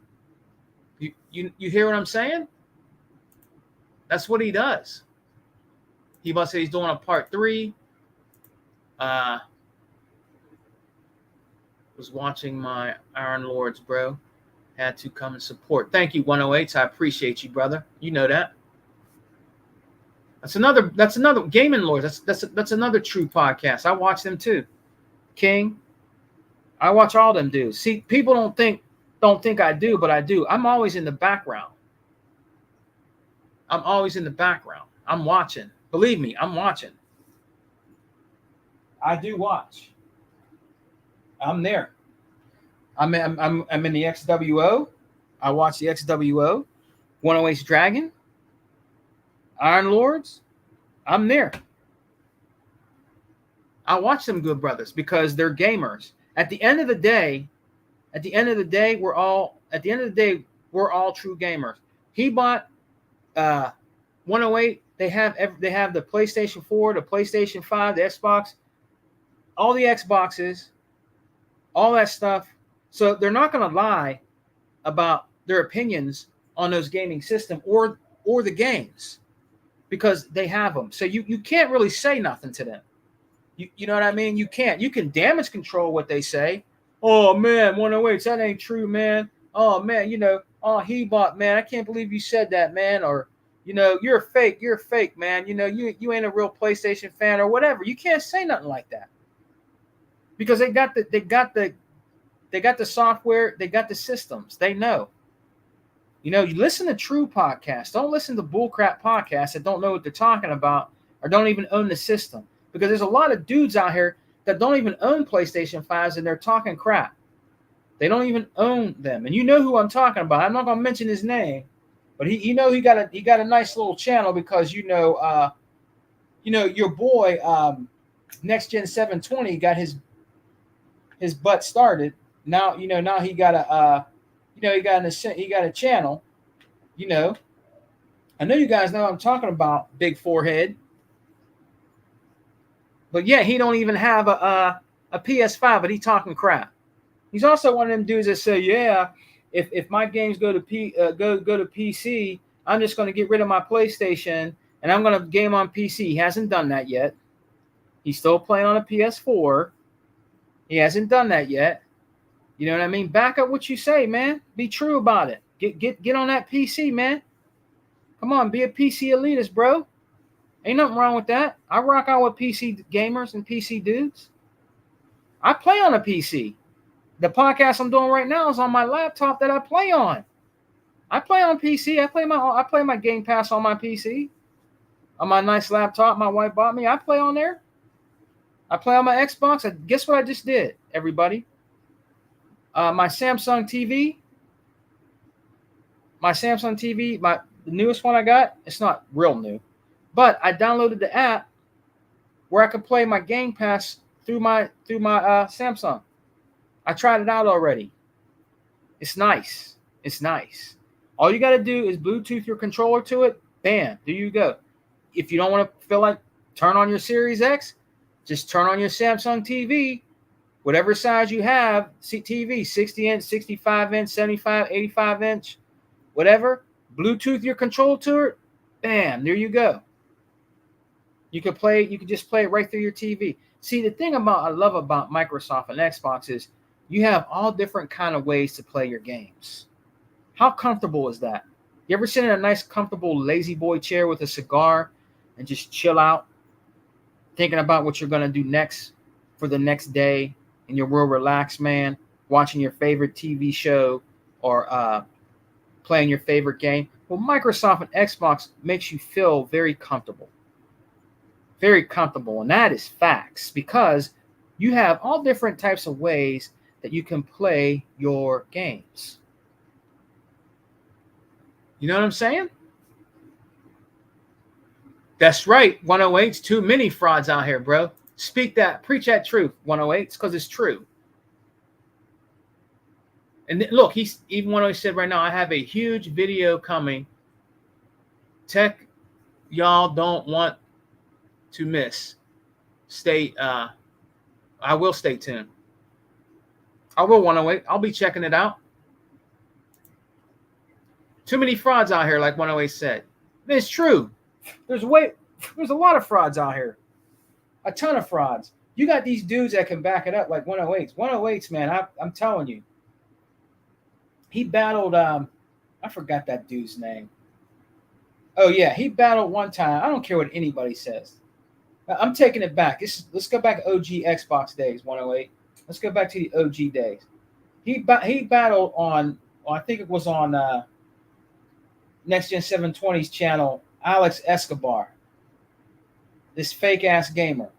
You hear what I'm saying? That's what he does. He must say he's doing a part 3. Was watching my Iron Lords, bro. Had to come and support. Thank you, 108s. I appreciate you, brother. You know that. That's another Gaming Lords. That's another true podcast. I watch them too. King. I watch all them dudes. See, people don't think I do, but I do. I'm always in the background. I'm always in the background. I'm watching. Believe me, I'm watching. I do watch. I'm there. I'm in the XWO. I watch the XWO. 108's Dragon. Iron Lords. I'm there. I watch them good brothers because they're gamers. At the end of the day, we're all true gamers. He bought 108. They have the PlayStation 4, the PlayStation 5, the Xbox, all the Xboxes, all that stuff. So they're not going to lie about their opinions on those gaming system or the games, because they have them. So you can't really say nothing to them. You know what I mean? You can't. You can damage control what they say. Oh man, 108, that ain't true, man. Oh man, he bought, man. I can't believe you said that, man. Or you're fake, man. You ain't a real PlayStation fan or whatever. You can't say nothing like that, because they got the software, they got the systems. They know. You listen to true podcasts. Don't listen to bullcrap podcasts that don't know what they're talking about or don't even own the system. Because there's a lot of dudes out here that don't even own PlayStation 5s, and they're talking crap. They don't even own them. And you know who I'm talking about. I'm not going to mention his name, but he got a nice little channel, because your boy Next Gen 720 got his butt started. Now he got a channel. I know you guys know what I'm talking about, big forehead. But yeah, he don't even have a PS5, but he talking crap. He's also one of them dudes that say, yeah, if my games go to PC, I'm just going to get rid of my PlayStation and I'm going to game on PC. He hasn't done that yet. He's still playing on a PS4. He hasn't done that yet. You know what I mean? Back up what you say, man. Be true about it. Get on that PC, man. Come on, be a PC elitist, bro. Ain't nothing wrong with that. I rock out with PC gamers and PC dudes. I play on a PC. The podcast I'm doing right now is on my laptop that I play on. I play on PC. I play my Game Pass on my PC. On my nice laptop my wife bought me. I play on there. I play on my Xbox. Guess what I just did, everybody? My Samsung TV. The newest one I got, it's not real new. But I downloaded the app where I could play my Game Pass through my Samsung. I tried it out already. It's nice. It's nice. All you got to do is Bluetooth your controller to it. Bam, there you go. If you don't want to feel like turn on your Series X, just turn on your Samsung TV, whatever size you have, TV, 60 inch, 65 inch, 75, 85 inch, whatever. Bluetooth your controller to it. Bam, there you go. You can just play it right through your TV. See, the thing I love about Microsoft and Xbox is you have all different kind of ways to play your games. How comfortable is that? You ever sit in a nice, comfortable lazy boy chair with a cigar and just chill out, thinking about what you're going to do next for the next day, and you're real relaxed, man, watching your favorite TV show or playing your favorite game. Well, Microsoft and Xbox makes you feel very comfortable. Very comfortable. And that is facts, because you have all different types of ways that you can play your games. You know what I'm saying? That's right. 108's too many frauds out here, bro. Speak that, preach that truth, 108's, because it's true. And look, he's even 108 said right now, I have a huge video coming. Tech y'all don't want to miss. I will stay tuned. I will 108. I'll be checking it out. Too many frauds out here, like 108 said. It's true. There's a lot of frauds out here. A ton of frauds. You got these dudes that can back it up, like 108's. 108's, man, I'm telling you. He battled, I forgot that dude's name. Oh, yeah, he battled one time. I don't care what anybody says. I'm taking it back. Let's go back OG Xbox days, 108. Let's go back to the OG days. He battled on, I think it was on Next Gen 720's channel, Alex Escobar, this fake-ass gamer.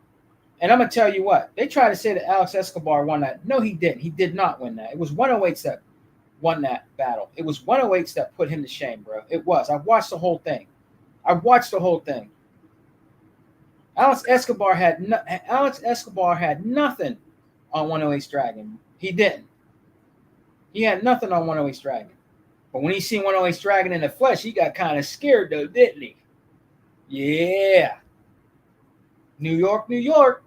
And I'm going to tell you what. They try to say that Alex Escobar won that. No, he didn't. He did not win that. It was 108's that won that battle. It was 108's that put him to shame, bro. It was. I watched the whole thing. Alex Escobar had nothing on 108's Dragon. He didn't. He had nothing on 108's Dragon. But when he seen 108's Dragon in the flesh, he got kind of scared, though, didn't he? Yeah. New York, New York.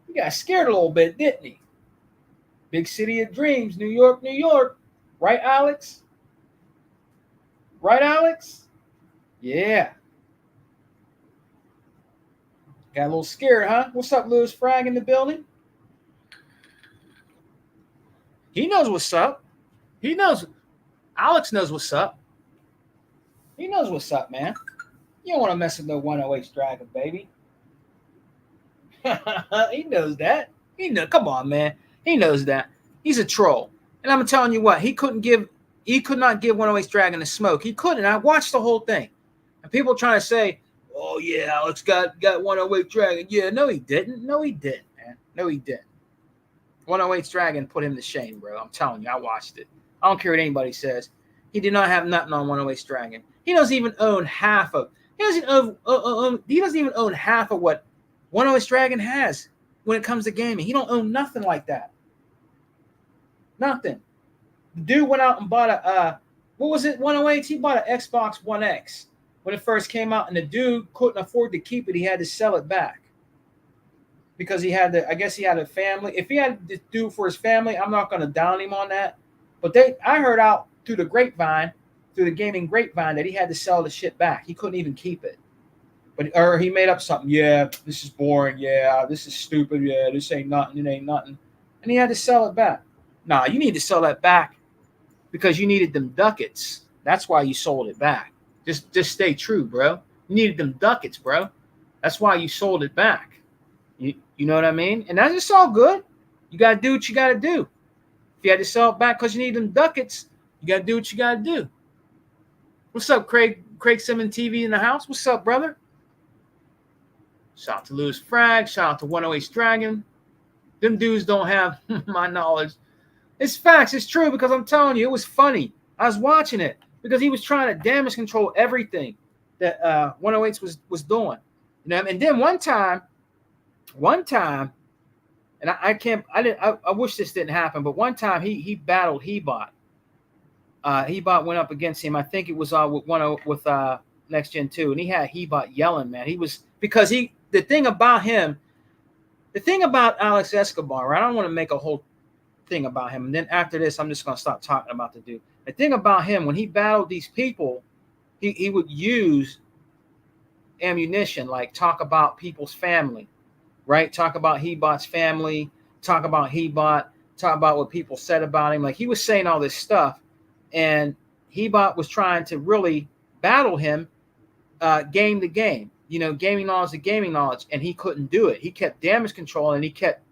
He got scared a little bit, didn't he? Big city of dreams, New York, New York. Right, Alex? Right, Alex? Yeah. Got a little scared, huh? What's up, Lewis Frag in the building? He knows what's up. He knows. Alex knows what's up. He knows what's up, man. You don't want to mess with no 108's Dragon, baby. He knows that. Come on, man. He knows that. He's a troll. And I'm telling you what, he could not give 108's Dragon a smoke. He couldn't. I watched the whole thing. And people trying to say, oh, yeah, Alex got 108's Dragon. Yeah, no, he didn't. No, he didn't, man. No, he didn't. 108's Dragon put him to shame, bro. I'm telling you, I watched it. I don't care what anybody says. He did not have nothing on 108's Dragon. He doesn't even own half of. He doesn't even own half of what 108's Dragon has when it comes to gaming. He don't own nothing like that. Nothing. The dude went out and bought what was it? 108. He bought an Xbox One X when it first came out, and the dude couldn't afford to keep it. He had to sell it back because he had I guess he had a family. If he had to do for his family, I'm not going to down him on that. But I heard out through the grapevine, through the gaming grapevine, that he had to sell the shit back. He couldn't even keep it. Or he made up something. Yeah, this is boring. Yeah, this is stupid. Yeah, this ain't nothing. It ain't nothing. And he had to sell it back. Nah, you need to sell that back because you needed them ducats. That's why you sold it back. Just stay true, bro. You needed them ducats, bro. That's why you sold it back. You know what I mean? And that's just all good. You got to do what you got to do. If you had to sell it back because you need them ducats, you got to do what you got to do. What's up, Craig Simmons TV in the house? What's up, brother? Shout out to Lewis Frag. Shout out to 108's Dragon. Them dudes don't have my knowledge. It's facts. It's true because I'm telling you, it was funny. I was watching it because he was trying to damage control everything that 108's was doing. You know, and then one time, and I wish this didn't happen, but one time he battled Hebot. Hebot went up against him. I think it was with Next Gen 2, and he had Hebot yelling, man. The thing about Alex Escobar, right? I don't want to make a whole thing about him. And then after this, I'm just going to stop talking about the dude. The thing about him, when he battled these people, he would use ammunition, like talk about people's family, right? Talk about Hebot's family, talk about Hebot, talk about what people said about him. Like he was saying all this stuff, and Hebot was trying to really battle him game the game. Gaming knowledge to gaming knowledge, and he couldn't do it. He kept damage control, and he kept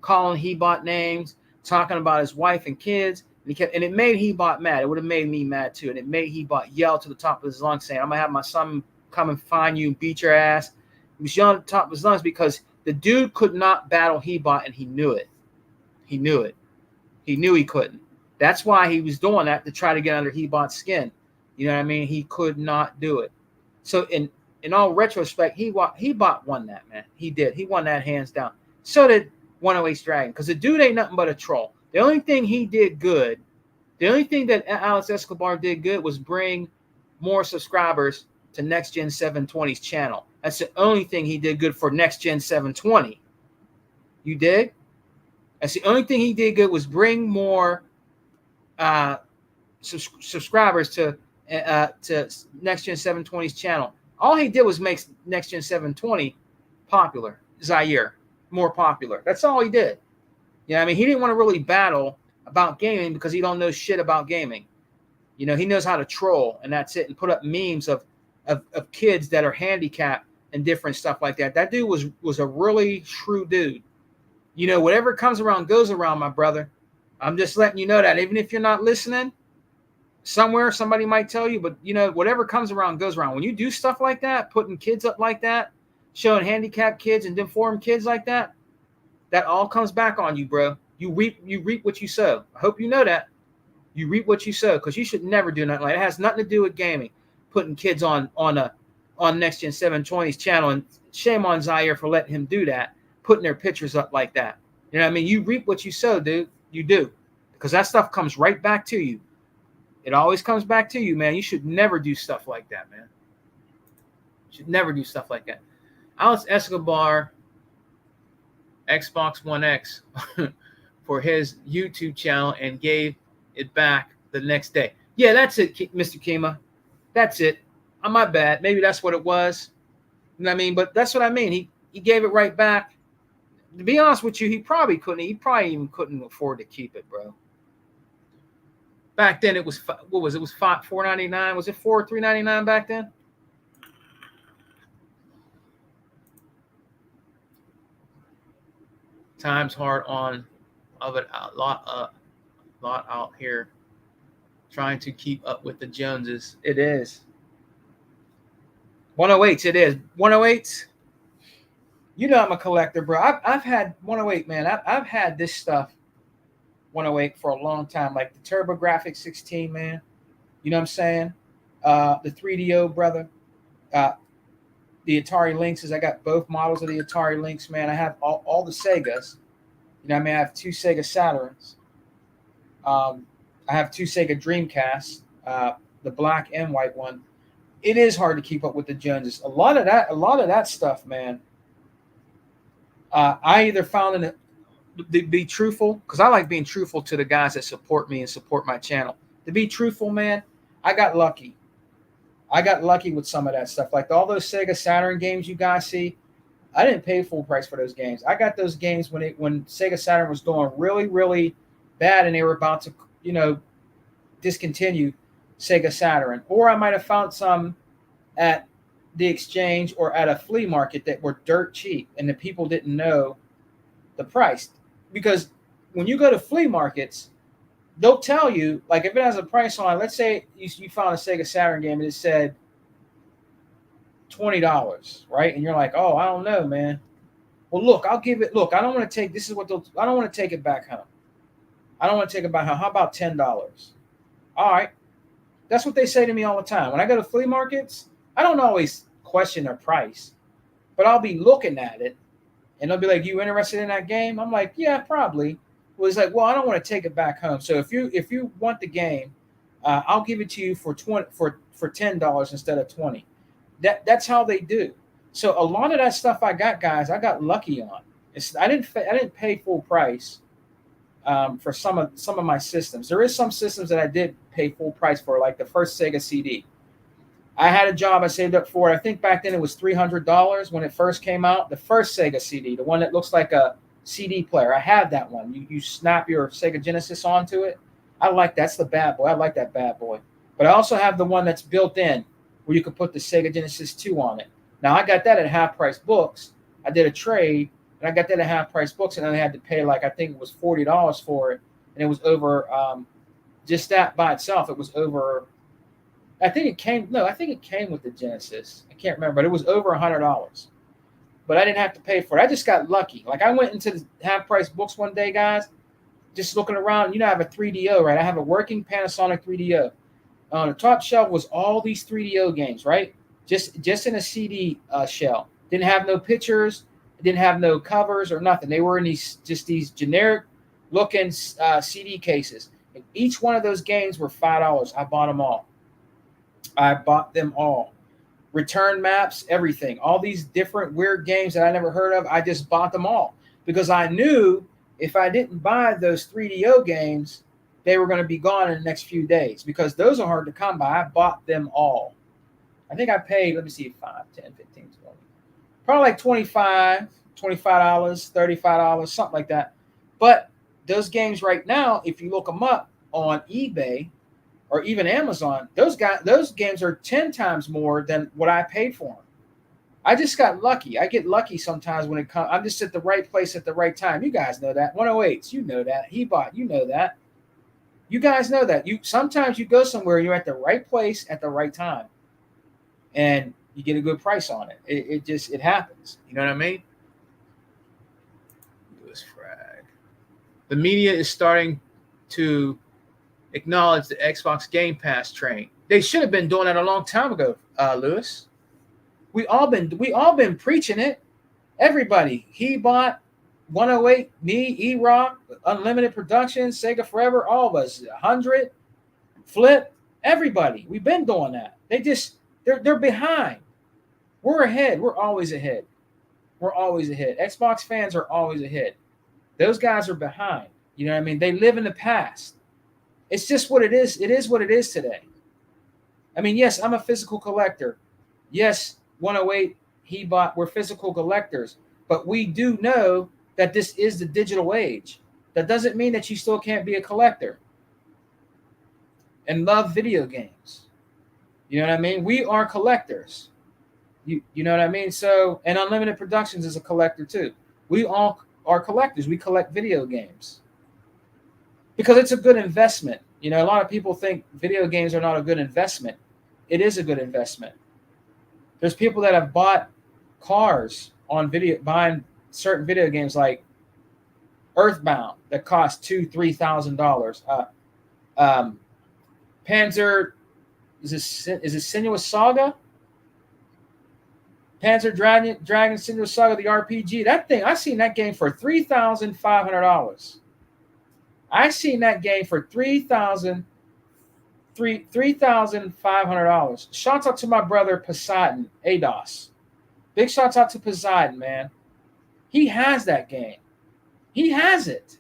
calling Hebot names, talking about his wife and kids, and it made Hebot mad. It would have made me mad too, and it made Hebot yell to the top of his lungs, saying, "I'm gonna have my son come and find you and beat your ass." He was yelling at the top of his lungs because the dude could not battle Hebot, and he knew it. He knew it. He knew he couldn't. That's why he was doing that, to try to get under Hebot's skin. You know what I mean? He could not do it. So in all retrospect, Hebot won that, man. He did. He won that hands down. So did 108's Dragon, because the dude ain't nothing but a troll. The only thing he did good, the only thing that Alex Escobar did good was bring more subscribers to Next Gen 720's channel. That's the only thing he did good for Next Gen 720. You dig? That's the only thing he did good, was bring more subscribers to Next Gen 720's channel. All he did was make Next Gen 720 popular, Zaire more popular. That's all he did. Yeah, I mean, he didn't want to really battle about gaming because he don't know shit about gaming. He knows how to troll, and that's it, and put up memes of kids that are handicapped and different stuff like that. That dude was a really shrewd dude. Whatever comes around goes around, my brother. I'm just letting you know that, even if you're not listening, somewhere somebody might tell you, but whatever comes around goes around. When you do stuff like that, putting kids up like that, showing handicapped kids and deformed kids like that, that all comes back on you, bro. You reap what you sow. I hope you know that. You reap what you sow, because you should never do nothing like that. It has nothing to do with gaming. Putting kids on Next Gen 720's channel, and shame on Zaire for letting him do that, putting their pictures up like that. You know what I mean? You reap what you sow, dude. You do. Because that stuff comes right back to you. It always comes back to you, man. You should never do stuff like that, man. You should never do stuff like that. Alex Escobar, Xbox One X, for his YouTube channel, and gave it back the next day. Yeah, that's it, Mr. Kima. That's it. My bad. Maybe that's what it was. You know what I mean? But that's what I mean. He gave it right back. To be honest with you, he probably even couldn't afford to keep it, bro. Back then it was, what was it? It was $4.99. Was it $3.99 back then? Times hard on of it a lot out here, trying to keep up with the Joneses. It is 108s. It is 108s. I'm a collector, bro. I've had 108, man. I've had this stuff 108 for a long time, like the TurboGrafx 16, man. You know what I'm saying? The 3DO, brother. The Atari Lynxes. I got both models of the Atari Lynx, man. I have all the Segas. You know what I mean? I have 2 Sega Saturns. I have 2 Sega Dreamcasts, the black and white one. It is hard to keep up with the Joneses. A lot of that stuff, man. I either found it to be truthful, because I like being truthful to the guys that support me and support my channel. To be truthful, man, I got lucky. I got lucky with some of that stuff. Like all those Sega Saturn games you guys see, I didn't pay full price for those games. I got those games when Sega Saturn was doing really, really bad, and they were about to, discontinue Sega Saturn. Or I might have found some at the exchange or at a flea market that were dirt cheap, and the people didn't know the price. Because when you go to flea markets, they'll tell you, like, if it has a price on it, let's say you found a Sega Saturn game and it said $20, right? And you're like, oh, I don't know, man. Well, look, I don't want to take, I don't want to take it back home. I don't want to take it back home. How about $10? All right. That's what they say to me all the time. When I go to flea markets, I don't always question their price, but I'll be looking at it, and they'll be like, you interested in that game? I'm like, yeah, probably. Well, it's like, well, I don't want to take it back home. So if you want the game, I'll give it to you for $10 instead of $20. That's how they do. So a lot of that stuff I got, guys, I got lucky on. I didn't pay full price for some of my systems. There is some systems that I did pay full price for, like the first Sega CD. I had a job I saved up for it. I think back then it was $300 when it first came out. The first Sega CD, the one that looks like a CD player. I had that one. You snap your Sega Genesis onto it. I like that's the bad boy. I like that bad boy. But I also have the one that's built in. where you could put the Sega Genesis 2 on it. Now I got that at Half Price Books. I did a trade, and I got that at Half Price Books, and then I had to pay like I think it was $40 for it, and it was over just that by itself. It was over. I think it came with the Genesis. I can't remember, but it was over $100. But I didn't have to pay for it. I just got lucky. Like I went into the Half Price Books one day, guys, just looking around. You know, I have a 3DO, right? I have a working Panasonic 3DO. On the top shelf was all these 3DO games, right? Just in a CD shell. Didn't have no pictures. Didn't have no covers or nothing. They were in these generic looking CD cases. And each one of those games were $5. I bought them all. Return maps, everything. All these different weird games that I never heard of, I just bought them all because I knew if I didn't buy those 3DO games, they were going to be gone in the next few days because those are hard to come by. I bought them all. I think I paid, let me see, 5, 10, 15, 20. Probably like $25, $35, something like that. But those games right now, if you look them up on eBay, or even Amazon, those games are 10 times more than what I paid for them. I just got lucky. I get lucky sometimes when it comes. I'm just at the right place at the right time. You guys know that. 108s, you know that. you know that. You guys know that. Sometimes you go somewhere, you're at the right place at the right time, and you get a good price on it. It happens. You know what I mean? Lewis Frag. The media is starting to acknowledge the Xbox Game Pass train. They should have been doing that a long time ago, Lewis. We all been preaching it. Everybody. He bought 108, me, E-Rock, Unlimited Productions, Sega Forever, all of us. 100, Flip, everybody. We've been doing that. They're behind. We're ahead. We're always ahead. Xbox fans are always ahead. Those guys are behind. You know what I mean? They live in the past. It's just what it is. It is what it is today. I mean, yes, I'm a physical collector. Yes, 108, we're physical collectors. But we do know that this is the digital age. That doesn't mean that you still can't be a collector and love video games. You know what I mean? We are collectors. You know what I mean? So, and Unlimited Productions is a collector too. We all are collectors. We collect video games. Because it's a good investment. You know, a lot of people think video games are not a good investment. It is a good investment. There's people that have bought cars on buying certain video games like Earthbound that cost $2,000-$3,000. Panzer, is it Sinuous Saga? Panzer Dragon Sinuous Saga, the RPG. That thing, I seen that game for $3,500. I seen that game for $3,500. Shouts out to my brother Poseidon, ADOS. Big shouts out to Poseidon, man. He has that game. He has it.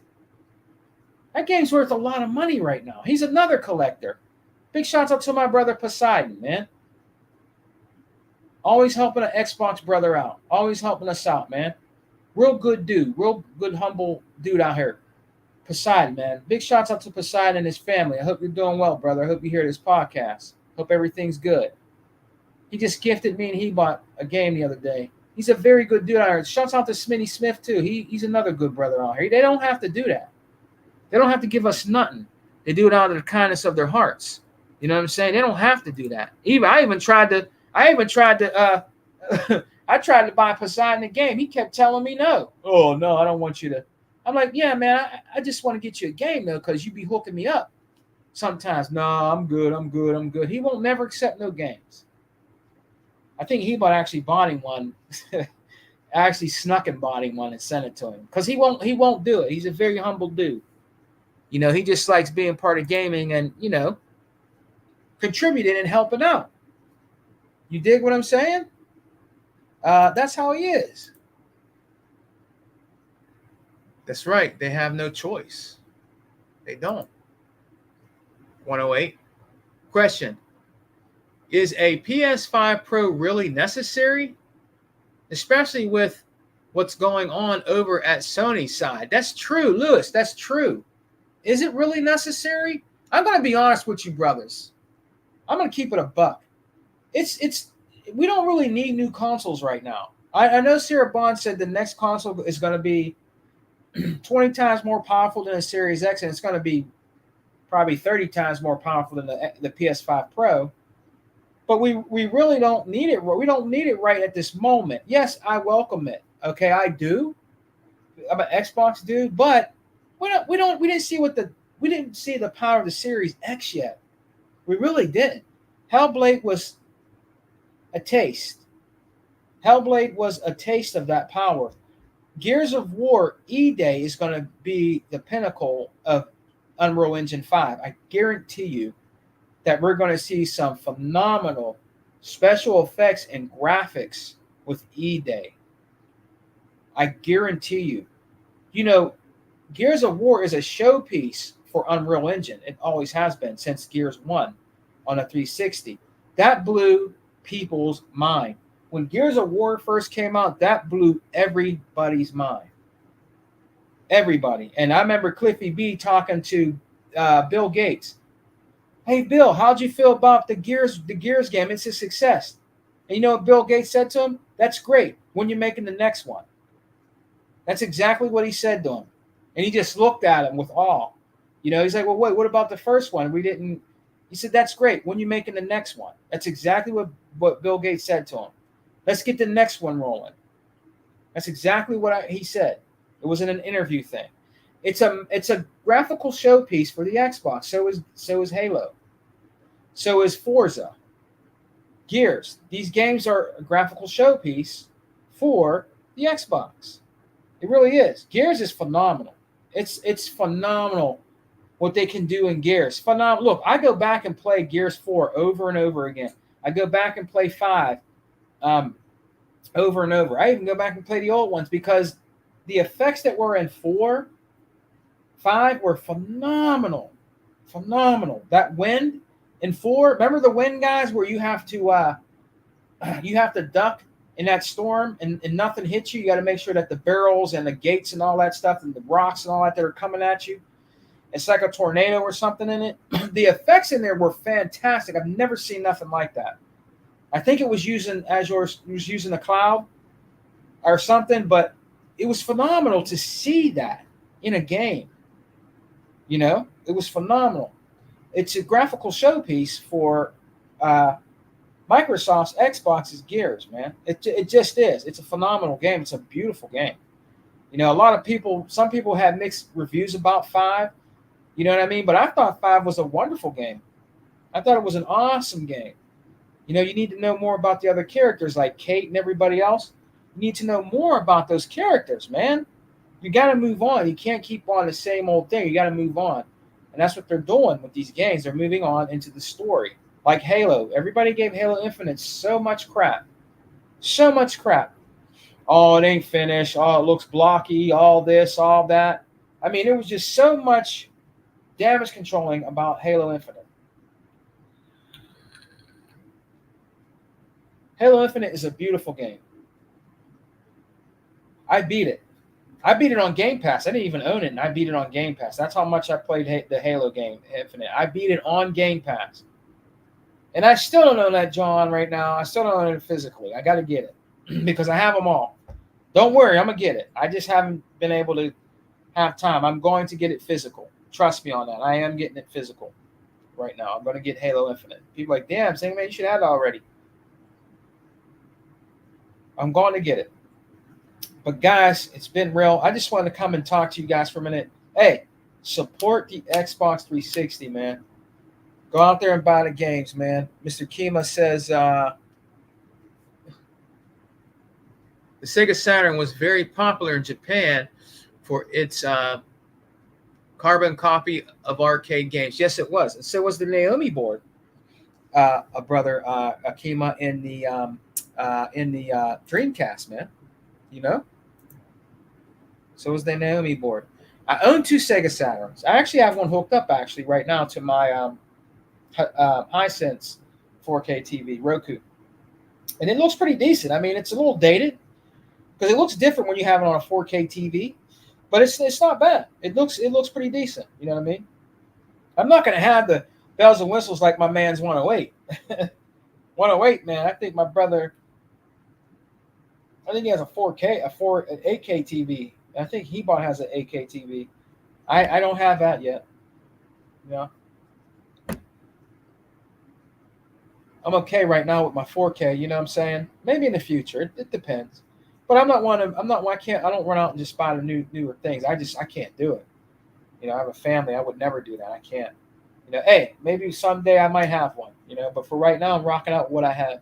That game's worth a lot of money right now. He's another collector. Big shouts out to my brother Poseidon, man. Always helping an Xbox brother out. Always helping us out, man. Real good dude. Real good, humble dude out here. Poseidon, man. Big shouts out to Poseidon and his family. I hope you're doing well, brother. I hope you hear this podcast. Hope everything's good. He just gifted me and he bought a game the other day. He's a very good dude out here. Shouts out to Smitty Smith, too. He's another good brother out here. They don't have to do that. They don't have to give us nothing. They do it out of the kindness of their hearts. You know what I'm saying? They don't have to do that. I tried to buy Poseidon a game. He kept telling me no. Oh, no, I don't want you to. I'm like, yeah, man, I just want to get you a game, though, because you be hooking me up sometimes. No, I'm good. He won't never accept no games. I think he actually bought him one. I actually snuck and bought him one and sent it to him because he won't do it. He's a very humble dude. You know, he just likes being part of gaming and, you know, contributing and helping out. You dig what I'm saying? That's how he is. That's right. They have no choice. They don't. 108. Question. Is a PS5 Pro really necessary? Especially with what's going on over at Sony's side. That's true, Lewis. That's true. Is it really necessary? I'm going to be honest with you, brothers. I'm going to keep it a buck. it's we don't really need new consoles right now. I know Sarah Bond said the next console is going to be 20 times more powerful than a Series X, and it's going to be probably 30 times more powerful than the PS5 Pro. But we really don't need it. We don't need it right at this moment. Yes, I welcome it. Okay, I do. I'm an Xbox dude, but we didn't see the power of the Series X yet. We really didn't. Hellblade was a taste. Hellblade was a taste of that power. Gears of War E-Day is going to be the pinnacle of Unreal Engine 5. I guarantee you that we're going to see some phenomenal special effects and graphics with E-Day. I guarantee you. You know, Gears of War is a showpiece for Unreal Engine. It always has been since Gears 1 on a 360. That blew people's mind. When Gears of War first came out, that blew everybody's mind. Everybody. And I remember Cliffy B talking to Bill Gates. Hey, Bill, how'd you feel about the Gears game? It's a success. And you know what Bill Gates said to him? That's great. When you're making the next one. That's exactly what he said to him. And he just looked at him with awe. You know, he's like, well, wait, what about the first one? We didn't. He said, that's great. When you're making the next one. That's exactly what Bill Gates said to him. Let's get the next one rolling. That's exactly what he said. It was in an interview thing. It's a graphical showpiece for the Xbox. So is Halo. So is Forza. Gears. These games are a graphical showpiece for the Xbox. It really is. Gears is phenomenal. It's phenomenal what they can do in Gears. Phenomenal. Look, I go back and play Gears 4 over and over again. I go back and play 5 over and over. I even go back and play the old ones because the effects that were in 4, 5 were phenomenal. Phenomenal. That wind in 4, remember the wind, guys, where you have to duck in that storm and nothing hits you. You got to make sure that the barrels and the gates and all that stuff and the rocks and all that are coming at you. It's like a tornado or something in it. The effects in there were fantastic. I've never seen nothing like that. I think it was using the cloud or something, but it was phenomenal to see that in a game. You know, it was phenomenal. It's a graphical showpiece for Microsoft's Xbox's Gears, man. It just is. It's a phenomenal game. It's a beautiful game. You know, some people had mixed reviews about 5. You know what I mean? But I thought 5 was a wonderful game. I thought it was an awesome game. You know, you need to know more about the other characters like Kate and everybody else. You need to know more about those characters, man. You got to move on. You can't keep on the same old thing. You got to move on. And that's what they're doing with these games. They're moving on into the story. Like Halo. Everybody gave Halo Infinite so much crap. So much crap. Oh, it ain't finished. Oh, it looks blocky. All this, all that. I mean, it was just so much damage controlling about Halo Infinite. Halo Infinite is a beautiful game. I beat it. I beat it on Game Pass. I didn't even own it, and I beat it on Game Pass. That's how much I played the Halo game, Infinite. I beat it on Game Pass. And I still don't own that, John, right now. I still don't own it physically. I got to get it because I have them all. Don't worry, I'm going to get it. I just haven't been able to have time. I'm going to get it physical. Trust me on that. I am getting it physical right now. I'm going to get Halo Infinite. People are like, damn, saying, man, you should have it already. I'm going to get it. But guys, it's been real. I just wanted to come and talk to you guys for a minute. Hey, support the Xbox 360, man. Go out there and buy the games, man. Mr. Kima says the Sega Saturn was very popular in Japan for its carbon copy of arcade games. Yes, it was. And so was the Naomi board, brother Akima in the Dreamcast, man. You know? So was the Naomi board. I own 2 Sega Saturns. I actually have one hooked up right now to my Hisense 4K TV, Roku. And it looks pretty decent. I mean, it's a little dated because it looks different when you have it on a 4K TV, but it's not bad. It looks pretty decent. You know what I mean? I'm not going to have the bells and whistles like my man's 108. 108, man. I think my brother. I think he has a 4K, an 8K TV. I think he bought has an 8K TV. I don't have that yet. You know, I'm okay right now with my 4K. You know what I'm saying? Maybe in the future. It depends. But I'm not one of. I'm not. I can't. I don't run out and just buy the newer things. I can't do it. You know, I have a family. I would never do that. I can't. You know, hey, maybe someday I might have one. You know, but for right now, I'm rocking out what I have.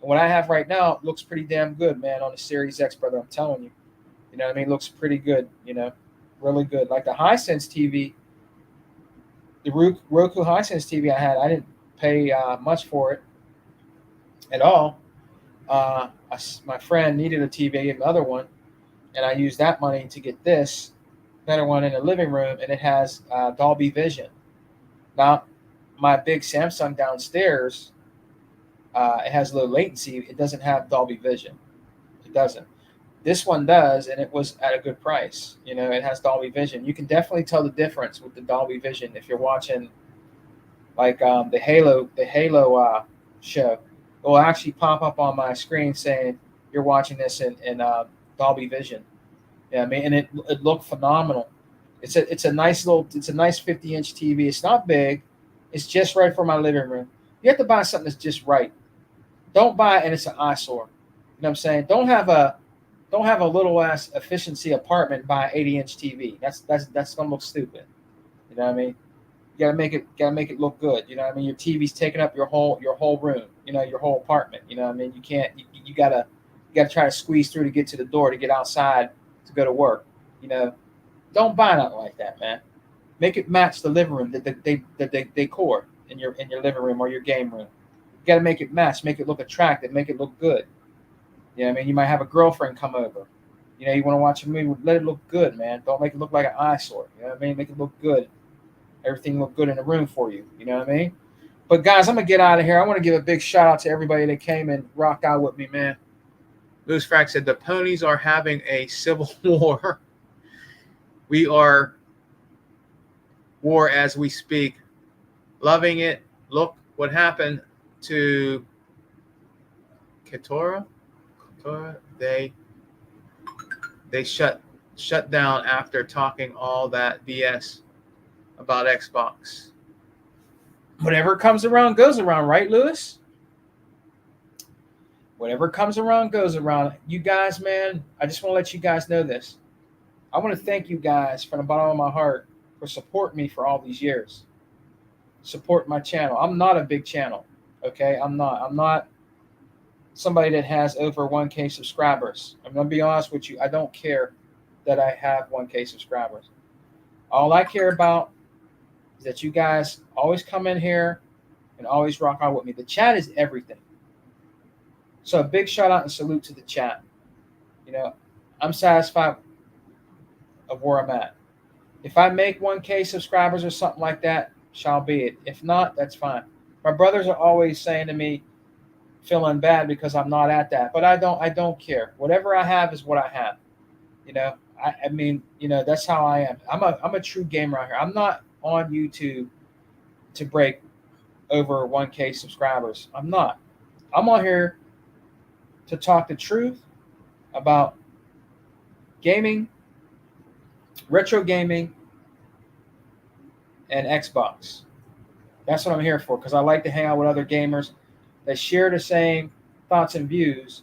And what I have right now looks pretty damn good, man. On the Series X, brother. I'm telling you. You know what I mean? Looks pretty good. You know, really good. Like the Hisense TV, the Roku Hisense TV I had, I didn't pay much for it at all. My friend needed a TV, another one, and I used that money to get this better one in the living room, and it has Dolby Vision. Now, my big Samsung downstairs, it has low latency. It doesn't have Dolby Vision. It doesn't. This one does, and it was at a good price. You know, it has Dolby Vision. You can definitely tell the difference with the Dolby Vision if you're watching like the Halo show. It will actually pop up on my screen saying you're watching this in Dolby Vision. Yeah, I mean, and it looked phenomenal. It's a nice 50-inch TV. It's not big. It's just right for my living room. You have to buy something that's just right. Don't buy it and it's an eyesore. You know what I'm saying? Don't have a little ass efficiency apartment buy an 80-inch TV. That's gonna look stupid. You know what I mean? You gotta make it look good. You know what I mean? Your TV's taking up your whole room. You know, your whole apartment. You know what I mean? You can't. You gotta try to squeeze through to get to the door to get outside to go to work. You know, don't buy nothing like that, man. Make it match the living room, the decor in your living room or your game room. You got to make it match, make it look attractive, make it look good. You know what I mean? You might have a girlfriend come over. You know, you want to watch a movie, let it look good, man. Don't make it look like an eyesore. You know what I mean? Make it look good. Everything look good in the room for you. You know what I mean? But guys, I'm gonna get out of here. I want to give a big shout out to everybody that came and rocked out with me, man. Louis Frack said the ponies are having a civil war. We are war as we speak. Loving it. Look what happened to Ketora. They shut down after talking all that BS about Xbox. Whatever comes around goes around, right, Lewis? Whatever comes around goes around. You guys, man, I just want to let you guys know this. I want to thank you guys from the bottom of my heart for supporting me for all these years. Support my channel. I'm not a big channel, okay? I'm not somebody that has over 1K subscribers. I'm going to be honest with you. I don't care that I have 1K subscribers. All I care about is that you guys always come in here and always rock out with me. The chat is everything. So a big shout out and salute to the chat. You know, I'm satisfied of where I'm at. If I make 1K subscribers or something like that, shall be it. If not, that's fine. My brothers are always saying to me, feeling bad because I'm not at that, but I don't care. Whatever I have is what I have. You know, I mean, you know, that's how I am. I'm a true gamer out here. I'm not on YouTube to break over 1K subscribers. I'm not. I'm on here to talk the truth about gaming, retro gaming, and Xbox. That's what I'm here for, because I like to hang out with other gamers that share the same thoughts and views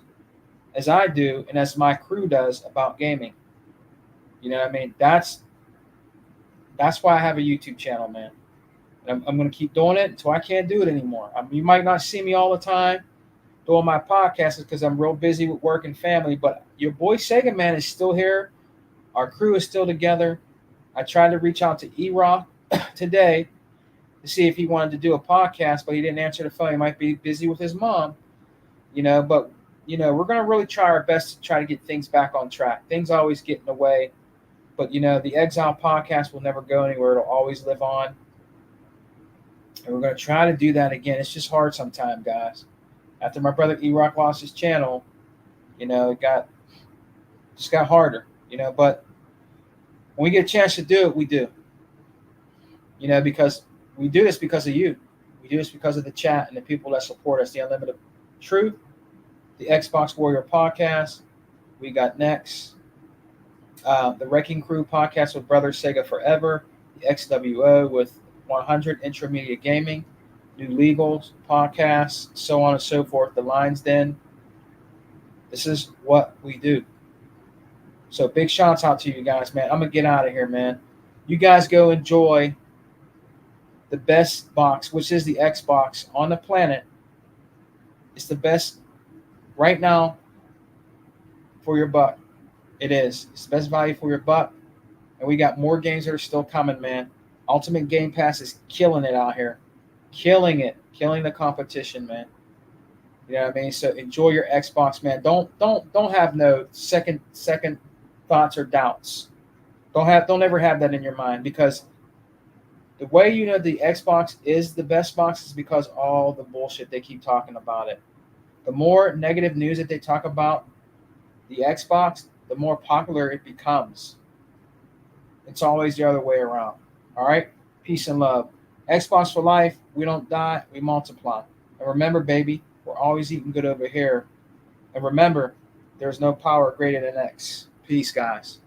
as I do and as my crew does about gaming. You know what I mean? That's why I have a YouTube channel, man. And I'm going to keep doing it until I can't do it anymore. I mean, you might not see me all the time doing my podcasts because I'm real busy with work and family, but your boy Sega Man is still here. Our crew is still together. I tried to reach out to E-Rock today to see if he wanted to do a podcast, but he didn't answer the phone. He might be busy with his mom, you know, but, you know, we're going to really try our best to try to get things back on track. Things always get in the way, but, you know, the Exile podcast will never go anywhere. It'll always live on, and we're going to try to do that again. It's just hard sometimes, guys. After my brother E-Rock lost his channel, you know, it just got harder, you know, but when we get a chance to do it, we do, you know, because we do this because of you. We do this because of the chat and the people that support us. The Unlimited Truth, the Xbox Warrior Podcast. We got next the Wrecking Crew Podcast with Brother Sega Forever. The XWO with 100 Intramedia Gaming. New Legals Podcasts, so on and so forth. The Lion's Den. This is what we do. So big shouts out to you guys, man. I'm going to get out of here, man. You guys go enjoy the best box, which is the Xbox on the planet. It's the best right now for your buck. It is. It's the best value for your buck. And we got more games that are still coming, man. Ultimate Game Pass is killing it out here. Killing it. Killing the competition, man. You know what I mean? So enjoy your Xbox, man. Don't have no second thoughts or doubts. Don't ever have that in your mind, because the way you know the Xbox is the best box is because all the bullshit they keep talking about it. The more negative news that they talk about the Xbox, the more popular it becomes. It's always the other way around. All right? Peace and love. Xbox for life. We don't die. We multiply. And remember, baby, we're always eating good over here. And remember, there's no power greater than X. Peace, guys.